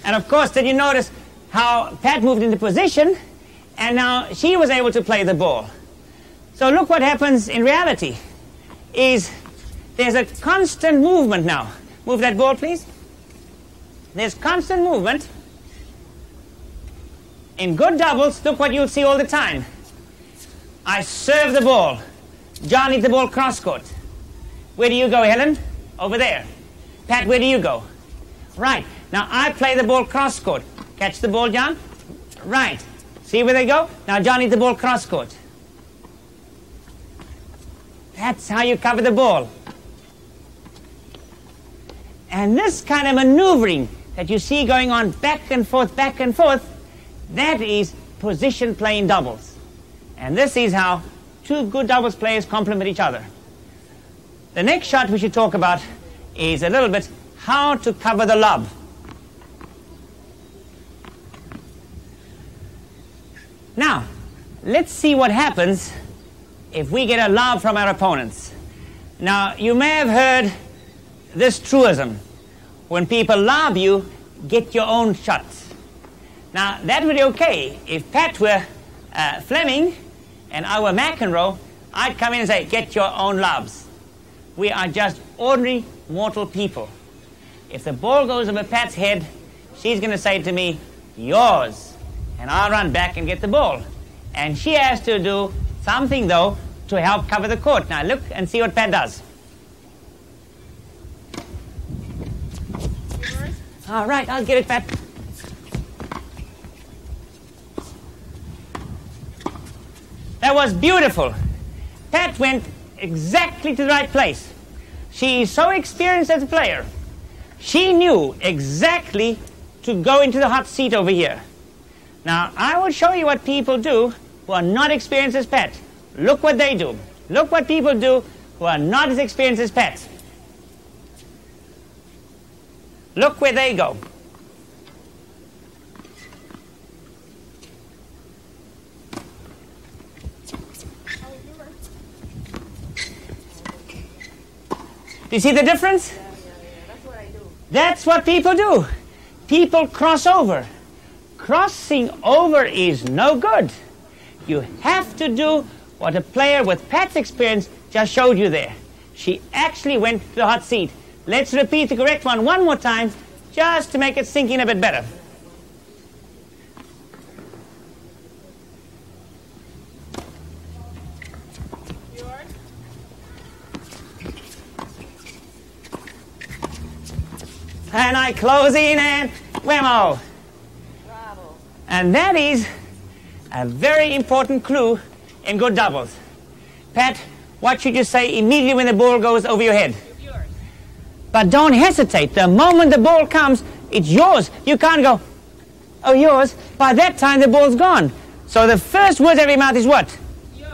Speaker 1: And of course, did you notice how Pat moved into position, and now she was able to play the ball. So look what happens in reality, is there's a constant movement now. Move that ball, please. There's constant movement. In good doubles, look what you'll see all the time. I serve the ball. John hits the ball cross-court. Where do you go, Helen? Over there. Pat, where do you go? Right. Now I play the ball cross-court. Catch the ball, John. Right. See where they go? Now John needs the ball cross court. That's how you cover the ball. And this kind of maneuvering that you see going on back and forth, that is position play in doubles. And this is how two good doubles players complement each other. The next shot we should talk about is a little bit how to cover the lob. Now, let's see what happens if we get a lob from our opponents. Now, you may have heard this truism. When people lob you, get your own shots. Now, that would be okay. If Pat were Fleming and I were McEnroe, I'd come in and say, get your own lobs. We are just ordinary mortal people. If the ball goes over Pat's head, she's going to say to me, yours. And I'll run back and get the ball. And she has to do something, though, to help cover the court. Now, look and see what Pat does. All right, I'll get it, Pat. That was beautiful. Pat went exactly to the right place. She is so experienced as a player. She knew exactly to go into the hot seat over here. Now, I will show you what people do who are not experienced as Pat. Look what they do. Look what people do who are not as experienced as Pat. Look where they go. Do you see the difference?
Speaker 3: That's what I do.
Speaker 1: That's what people do. People cross over. Crossing over is no good. You have to do what a player with Pat's experience just showed you there. She actually went to the hot seat. Let's repeat the correct one more time, just to make it sink in a bit better. And I close in and whammo.
Speaker 3: Bravo.
Speaker 1: And that is a very important clue in good doubles. Pat, what should you say immediately when the ball goes over your head?
Speaker 3: It's yours.
Speaker 1: But don't hesitate. The moment the ball comes, it's yours. You can't go, oh, yours. By that time, the ball's gone. So the first word out of your mouth is what?
Speaker 3: Yours.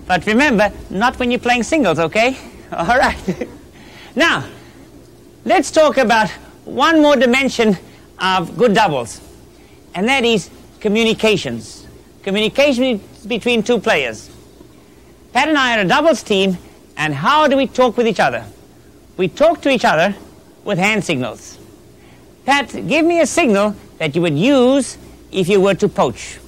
Speaker 1: But remember, not when you're playing singles, okay? All right. Now, let's talk about one more dimension of good doubles, and that is communications. Communication between two players. Pat and I are a doubles team, and how do we talk with each other? We talk to each other with hand signals. Pat, give me a signal that you would use if you were to poach.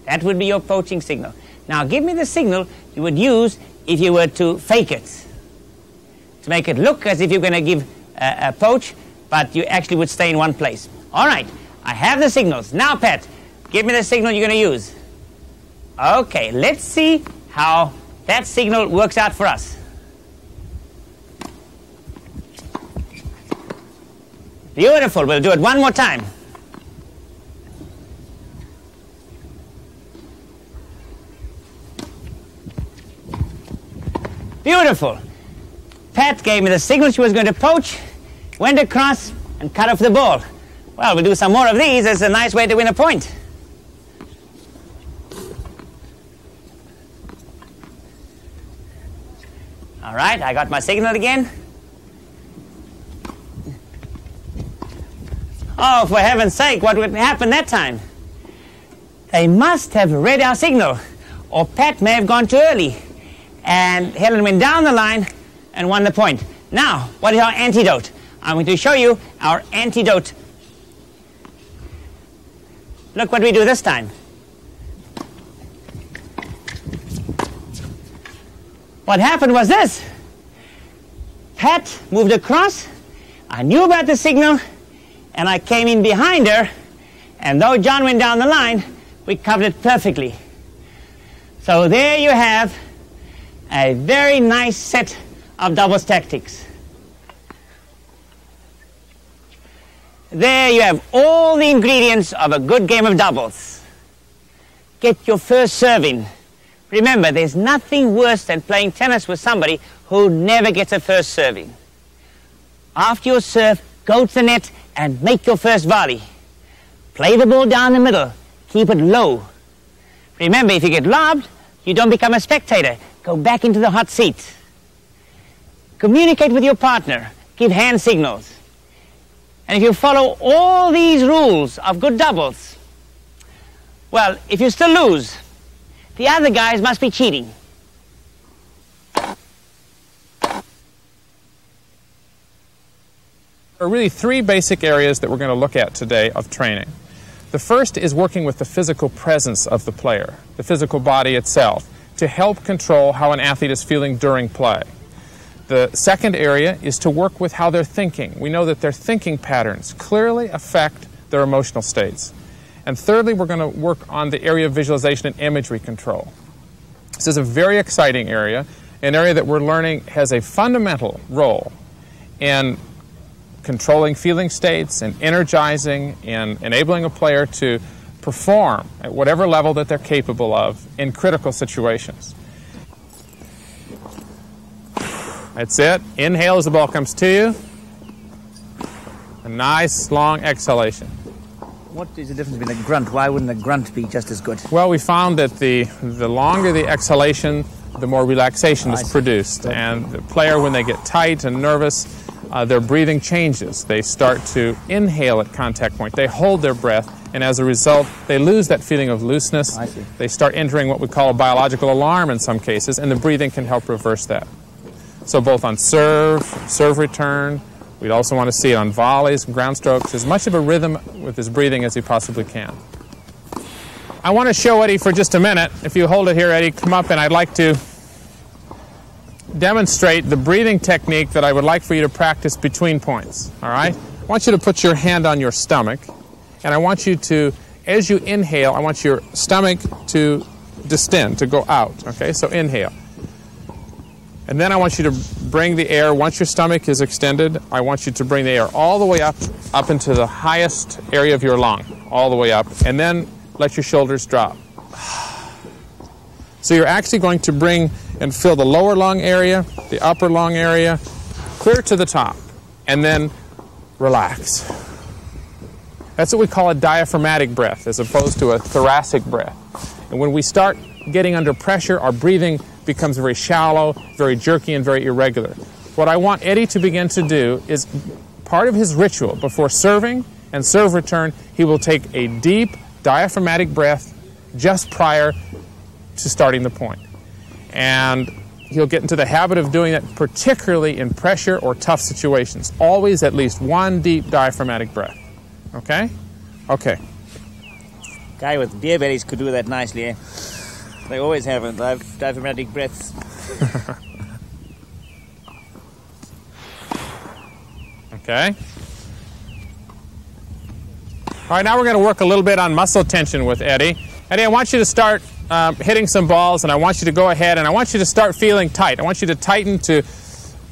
Speaker 1: That would be your poaching signal. Now give me the signal you would use if you were to fake it, to make it look as if you're going to give a poach, but you actually would stay in one place. All right, I have the signals. Now, Pat, give me the signal you're going to use. Okay, let's see how that signal works out for us. Beautiful. We'll do it one more time. Beautiful. Pat gave me the signal she was going to poach, went across, and cut off the ball. Well, we'll do some more of these. It's a nice way to win a point. All right, I got my signal again. Oh, for heaven's sake, what would happen that time? They must have read our signal, or Pat may have gone too early, and Helen went down the line and won the point. Now, what is our antidote? I'm going to show you our antidote. Look what we do this time. What happened was this. Pat moved across. I knew about the signal, and I came in behind her, and though John went down the line, we covered it perfectly. So there you have a very nice set of doubles tactics. There you have all the ingredients of a good game of doubles. Get your first serve in. Remember, there's nothing worse than playing tennis with somebody who never gets a first serve in. After your serve, go to the net and make your first volley. Play the ball down the middle. Keep it low. Remember, if you get lobbed, you don't become a spectator. Go back into the hot seat. Communicate with your partner. Give hand signals. And if you follow all these rules of good doubles, well, if you still lose, the other guys must be cheating.
Speaker 4: There are really three basic areas that we're going to look at today of training. The first is working with the physical presence of the player, the physical body itself, to help control how an athlete is feeling during play. The second area is to work with how they're thinking. We know that their thinking patterns clearly affect their emotional states. And thirdly, we're going to work on the area of visualization and imagery control. This is a very exciting area, an area that we're learning has a fundamental role in controlling feeling states and energizing and enabling a player to perform at whatever level that they're capable of in critical situations. That's it. Inhale as the ball comes to you. A nice long exhalation.
Speaker 1: What is the difference between a grunt? Why wouldn't a grunt be just as good?
Speaker 4: Well, we found that the longer the exhalation, the more relaxation is produced. And the player, when they get tight and nervous, their breathing changes. They start to inhale at contact point. They hold their breath, and as a result, they lose that feeling of looseness.
Speaker 1: I see.
Speaker 4: They start entering what we call a biological alarm in some cases, and the breathing can help reverse that. So both on serve return, we'd also want to see it on volleys, ground strokes, as much of a rhythm with his breathing as he possibly can. I want to show Eddie for just a minute. If you hold it here, Eddie, come up, and I'd like to demonstrate the breathing technique that I would like for you to practice between points, all right? I want you to put your hand on your stomach, and I want you to, as you inhale, I want your stomach to distend, to go out, okay? So inhale. And then I want you to bring the air, once your stomach is extended, I want you to bring the air all the way up into the highest area of your lung, all the way up, and then let your shoulders drop. So you're actually going to bring and fill the lower lung area, the upper lung area, clear to the top, and then relax. That's what we call a diaphragmatic breath, as opposed to a thoracic breath. And when we start getting under pressure, our breathing becomes very shallow, very jerky, and very irregular. What I want Eddie to begin to do is, part of his ritual before serving and serve return, he will take a deep diaphragmatic breath just prior to starting the point. And he'll get into the habit of doing that, particularly in pressure or tough situations. Always at least one deep diaphragmatic breath. Okay? Okay.
Speaker 1: Guy with beer bellies could do that nicely, eh? They always have diaphragmatic breaths.
Speaker 4: Okay. All right, now we're going to work a little bit on muscle tension with Eddie. Eddie, I want you to start hitting some balls, and I want you to go ahead, and I want you to start feeling tight. I want you to tighten, to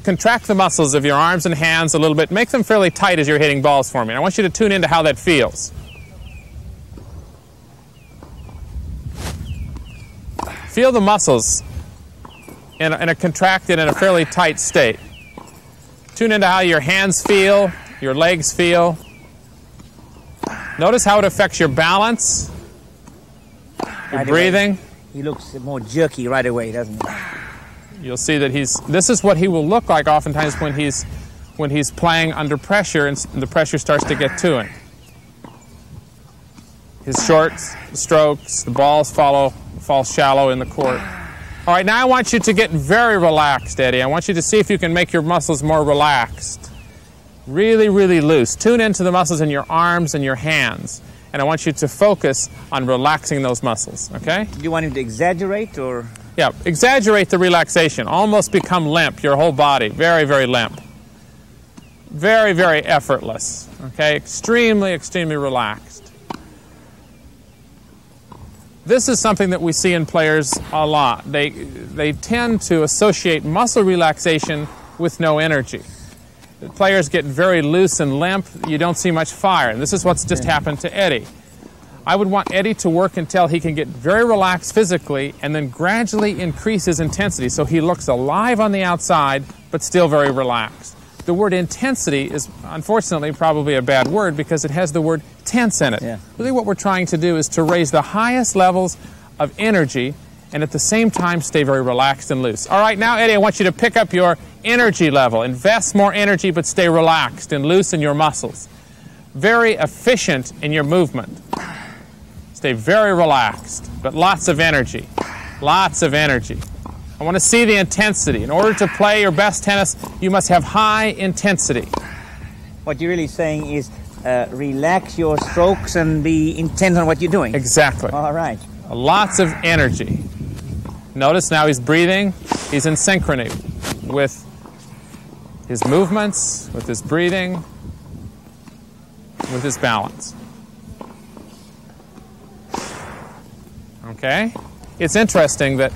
Speaker 4: contract the muscles of your arms and hands a little bit. Make them fairly tight as you're hitting balls for me. And I want you to tune into how that feels. Feel the muscles in a contracted and a fairly tight state. Tune into how your hands feel, your legs feel. Notice how it affects your balance, your breathing.
Speaker 1: He looks more jerky right away, doesn't he?
Speaker 4: You'll see that this is what he will look like oftentimes when he's playing under pressure and the pressure starts to get to him. His short strokes, the balls fall shallow in the court. All right, now I want you to get very relaxed, Eddie. I want you to see if you can make your muscles more relaxed. Really, really loose. Tune into the muscles in your arms and your hands. And I want you to focus on relaxing those muscles, okay?
Speaker 1: Do you want him to exaggerate, or?
Speaker 4: Yeah, exaggerate the relaxation. Almost become limp, your whole body. Very, very limp. Very, very effortless, okay? Extremely, extremely relaxed. This is something that we see in players a lot. They tend to associate muscle relaxation with no energy. the players get very loose and limp, you don't see much fire. And this is what's just happened to Eddie. I would want Eddie to work until he can get very relaxed physically and then gradually increase his intensity so he looks alive on the outside but still very relaxed. The word intensity is, unfortunately, probably a bad word because it has the word tense in it.
Speaker 1: Yeah.
Speaker 4: Really what we're trying to do is to raise the highest levels of energy and at the same time stay very relaxed and loose. All right, now, Eddie, I want you to pick up your energy level. Invest more energy but stay relaxed and loose in your muscles. Very efficient in your movement. Stay very relaxed, but lots of energy. Lots of energy. I want to see the intensity. In order to play your best tennis, you must have high intensity.
Speaker 1: What you're really saying is relax your strokes and be intent on what you're doing.
Speaker 4: Exactly.
Speaker 1: All right.
Speaker 4: Lots of energy. Notice now he's breathing. He's in synchrony with his movements, with his breathing, with his balance. Okay? It's interesting that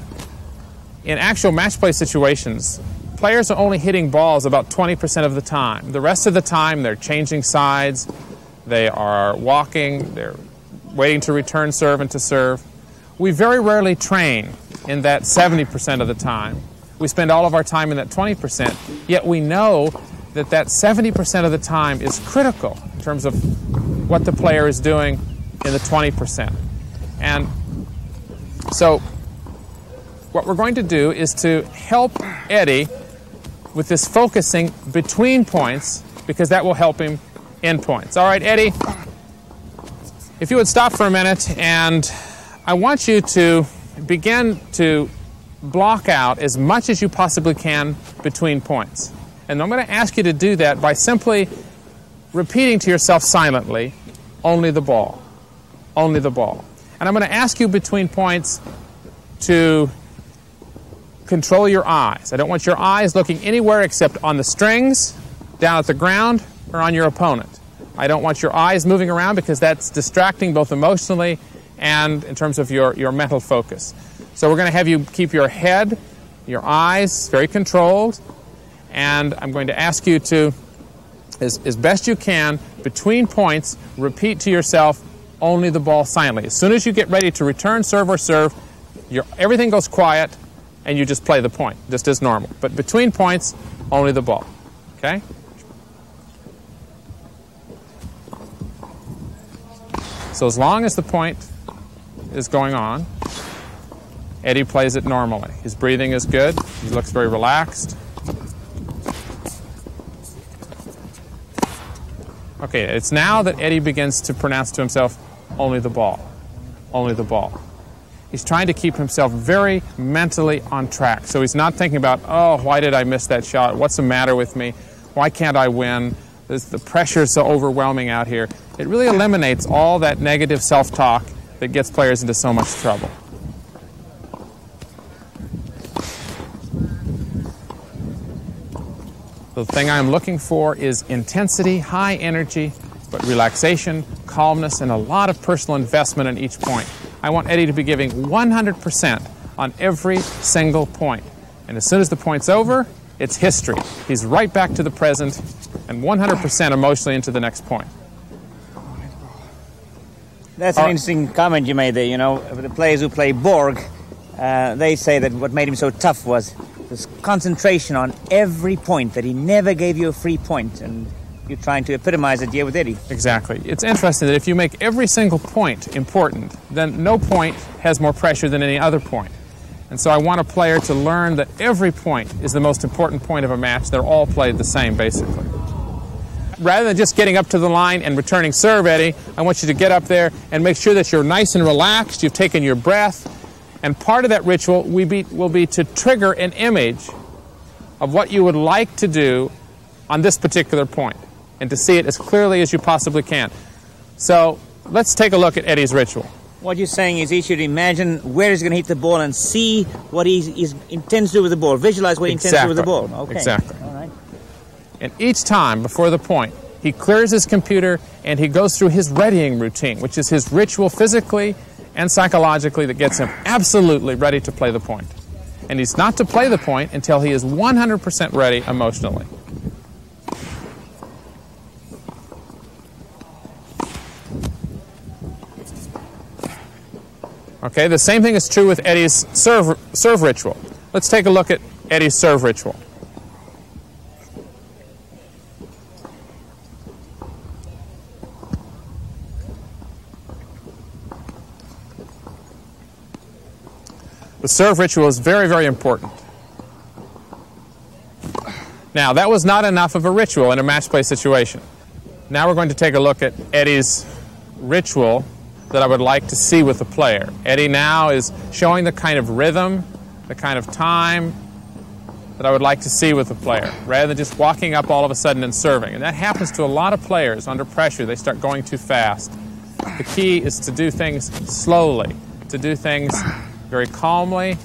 Speaker 4: in actual match play situations, players are only hitting balls about 20% of the time. The rest of the time, they're changing sides, they are walking, they're waiting to return serve and to serve. We very rarely train in that 70% of the time. We spend all of our time in that 20%, yet we know that that 70% of the time is critical in terms of what the player is doing in the 20%. And so what we're going to do is to help Eddie with this focusing between points because that will help him in points. All right, Eddie, if you would stop for a minute, and I want you to begin to block out as much as you possibly can between points. And I'm going to ask you to do that by simply repeating to yourself silently, only the ball, only the ball. And I'm going to ask you between points to control your eyes. I don't want your eyes looking anywhere except on the strings, down at the ground, or on your opponent. I don't want your eyes moving around because that's distracting both emotionally and in terms of your mental focus. So we're going to have you keep your head, your eyes very controlled, and I'm going to ask you to, as best you can, between points, repeat to yourself only the ball silently. As soon as you get ready to return serve or serve, everything goes quiet and you just play the point, just as normal. But between points, only the ball. Okay? So as long as the point is going on, Eddie plays it normally. His breathing is good. He looks very relaxed. Okay, it's now that Eddie begins to pronounce to himself, only the ball, only the ball. He's trying to keep himself very mentally on track. So he's not thinking about, oh, why did I miss that shot? What's the matter with me? Why can't I win? The pressure is so overwhelming out here. It really eliminates all that negative self-talk that gets players into so much trouble. The thing I'm looking for is intensity, high energy, but relaxation, calmness, and a lot of personal investment in each point. I want Eddie to be giving 100% on every single point. And as soon as the point's over, it's history. He's right back to the present and 100% emotionally into the next point.
Speaker 1: That's an interesting comment you made there. You know, the players who play Borg, they say that what made him so tough was this concentration on every point, that he never gave you a free point. And you're trying to epitomize it here with Eddie.
Speaker 4: Exactly. It's interesting that if you make every single point important, then no point has more pressure than any other point. And so I want a player to learn that every point is the most important point of a match. They're all played the same, basically. Rather than just getting up to the line and returning serve, Eddie, I want you to get up there and make sure that you're nice and relaxed, you've taken your breath, and part of that ritual will be to trigger an image of what you would like to do on this particular point, and to see it as clearly as you possibly can. So let's take a look at Eddie's ritual.
Speaker 1: What you're saying is he should imagine where he's going to hit the ball and see what he intends to do with the ball. Visualize what he intends to do with the ball. Okay.
Speaker 4: Exactly.
Speaker 1: All right.
Speaker 4: And each time before the point, he clears his computer and he goes through his readying routine, which is his ritual physically and psychologically that gets him absolutely ready to play the point. And he's not to play the point until he is 100% ready emotionally. Okay, the same thing is true with Eddie's serve ritual. Let's take a look at Eddie's serve ritual. The serve ritual is very, very important. Now, that was not enough of a ritual in a match play situation. Now we're going to take a look at Eddie's ritual that I would like to see with the player. Eddie now is showing the kind of rhythm, the kind of time that I would like to see with the player, rather than just walking up all of a sudden and serving. And that happens to a lot of players under pressure. They start going too fast. The key is to do things slowly, to do things very calmly,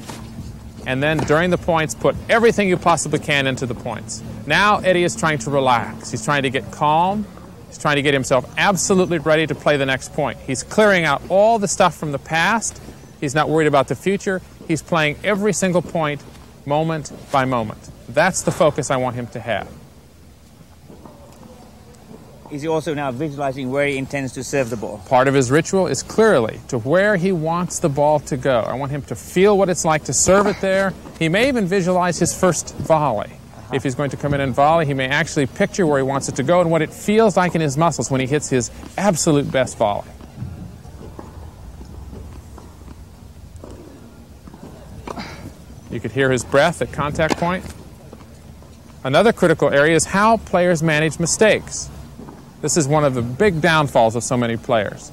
Speaker 4: and then during the points, put everything you possibly can into the points. Now Eddie is trying to relax. He's trying to get calm. He's trying to get himself absolutely ready to play the next point. He's clearing out all the stuff from the past. He's not worried about the future. He's playing every single point, moment by moment. That's the focus I want him to have.
Speaker 1: Is he also now visualizing where he intends to serve the ball?
Speaker 4: Part of his ritual is clearly to where he wants the ball to go. I want him to feel what it's like to serve it there. He may even visualize his first volley. If he's going to come in and volley, he may actually picture where he wants it to go and what it feels like in his muscles when he hits his absolute best volley. You could hear his breath at contact point. Another critical area is how players manage mistakes. This is one of the big downfalls of so many players.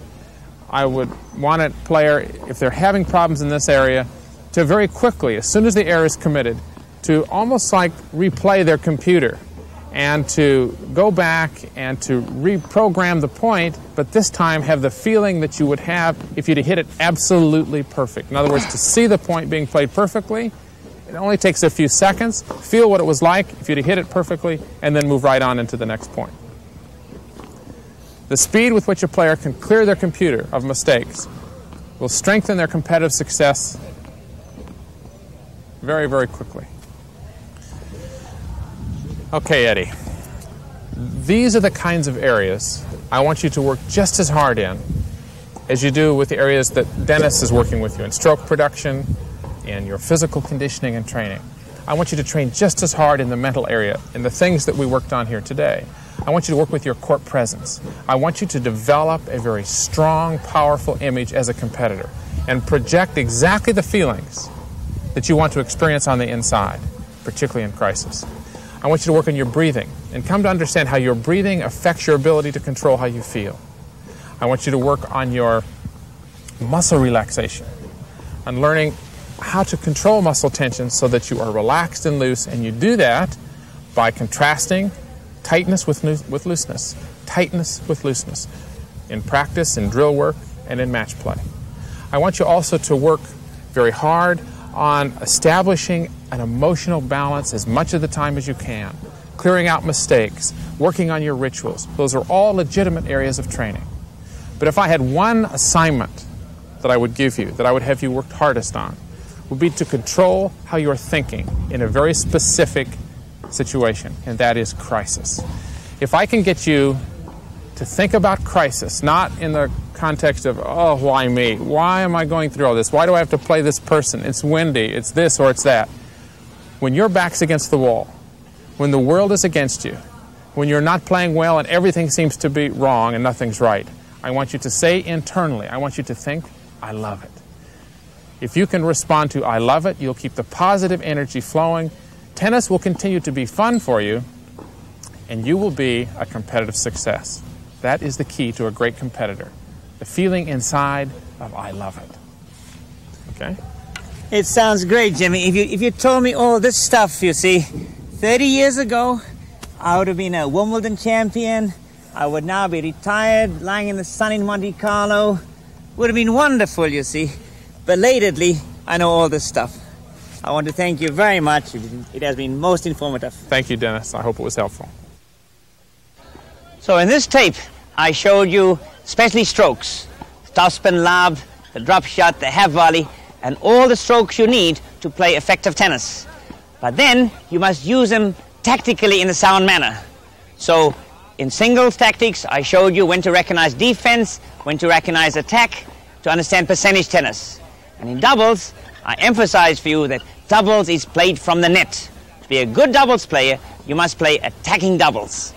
Speaker 4: I would want a player, if they're having problems in this area, to very quickly, as soon as the error is committed, to almost like replay their computer and to go back and to reprogram the point, but this time have the feeling that you would have if you'd hit it absolutely perfect. In other words, to see the point being played perfectly, it only takes a few seconds. Feel what it was like if you'd hit it perfectly, and then move right on into the next point. The speed with which a player can clear their computer of mistakes will strengthen their competitive success very, very quickly. Okay, Eddie, these are the kinds of areas I want you to work just as hard in as you do with the areas that Dennis is working with you in stroke production, in your physical conditioning and training. I want you to train just as hard in the mental area, in the things that we worked on here today. I want you to work with your court presence. I want you to develop a very strong, powerful image as a competitor and project exactly the feelings that you want to experience on the inside, particularly in crisis. I want you to work on your breathing and come to understand how your breathing affects your ability to control how you feel. I want you to work on your muscle relaxation, on learning how to control muscle tension so that you are relaxed and loose, and you do that by contrasting tightness with looseness, tightness with looseness, in practice, in drill work, and in match play. I want you also to work very hard on establishing an emotional balance as much of the time as you can, clearing out mistakes, working on your rituals. Those are all legitimate areas of training. But if I had one assignment that I would give you, that I would have you work hardest on, would be to control how you're thinking in a very specific situation, and that is crisis. If I can get you to think about crisis, not in the context of, oh, why me? Why am I going through all this? Why do I have to play this person? It's windy, it's this or it's that. When your back's against the wall, when the world is against you, when you're not playing well and everything seems to be wrong and nothing's right, I want you to say internally, I want you to think, I love it. If you can respond to I love it, you'll keep the positive energy flowing. Tennis will continue to be fun for you, and you will be a competitive success. That is the key to a great competitor. The feeling inside of I love it. Okay?
Speaker 1: It sounds great, Jimmy. If you told me all this stuff, you see, 30 years ago, I would have been a Wimbledon champion. I would now be retired, lying in the sun in Monte Carlo. Would have been wonderful, you see. Belatedly, I know all this stuff. I want to thank you very much. It has been most informative.
Speaker 4: Thank you, Dennis. I hope it was helpful.
Speaker 1: So in this tape, I showed you especially strokes, the Spin Lob, the drop shot, the half volley, and all the strokes you need to play effective tennis. But then you must use them tactically in a sound manner. So in singles tactics, I showed you when to recognize defense, when to recognize attack, to understand percentage tennis. And in doubles, I emphasize for you that doubles is played from the net. To be a good doubles player, you must play attacking doubles.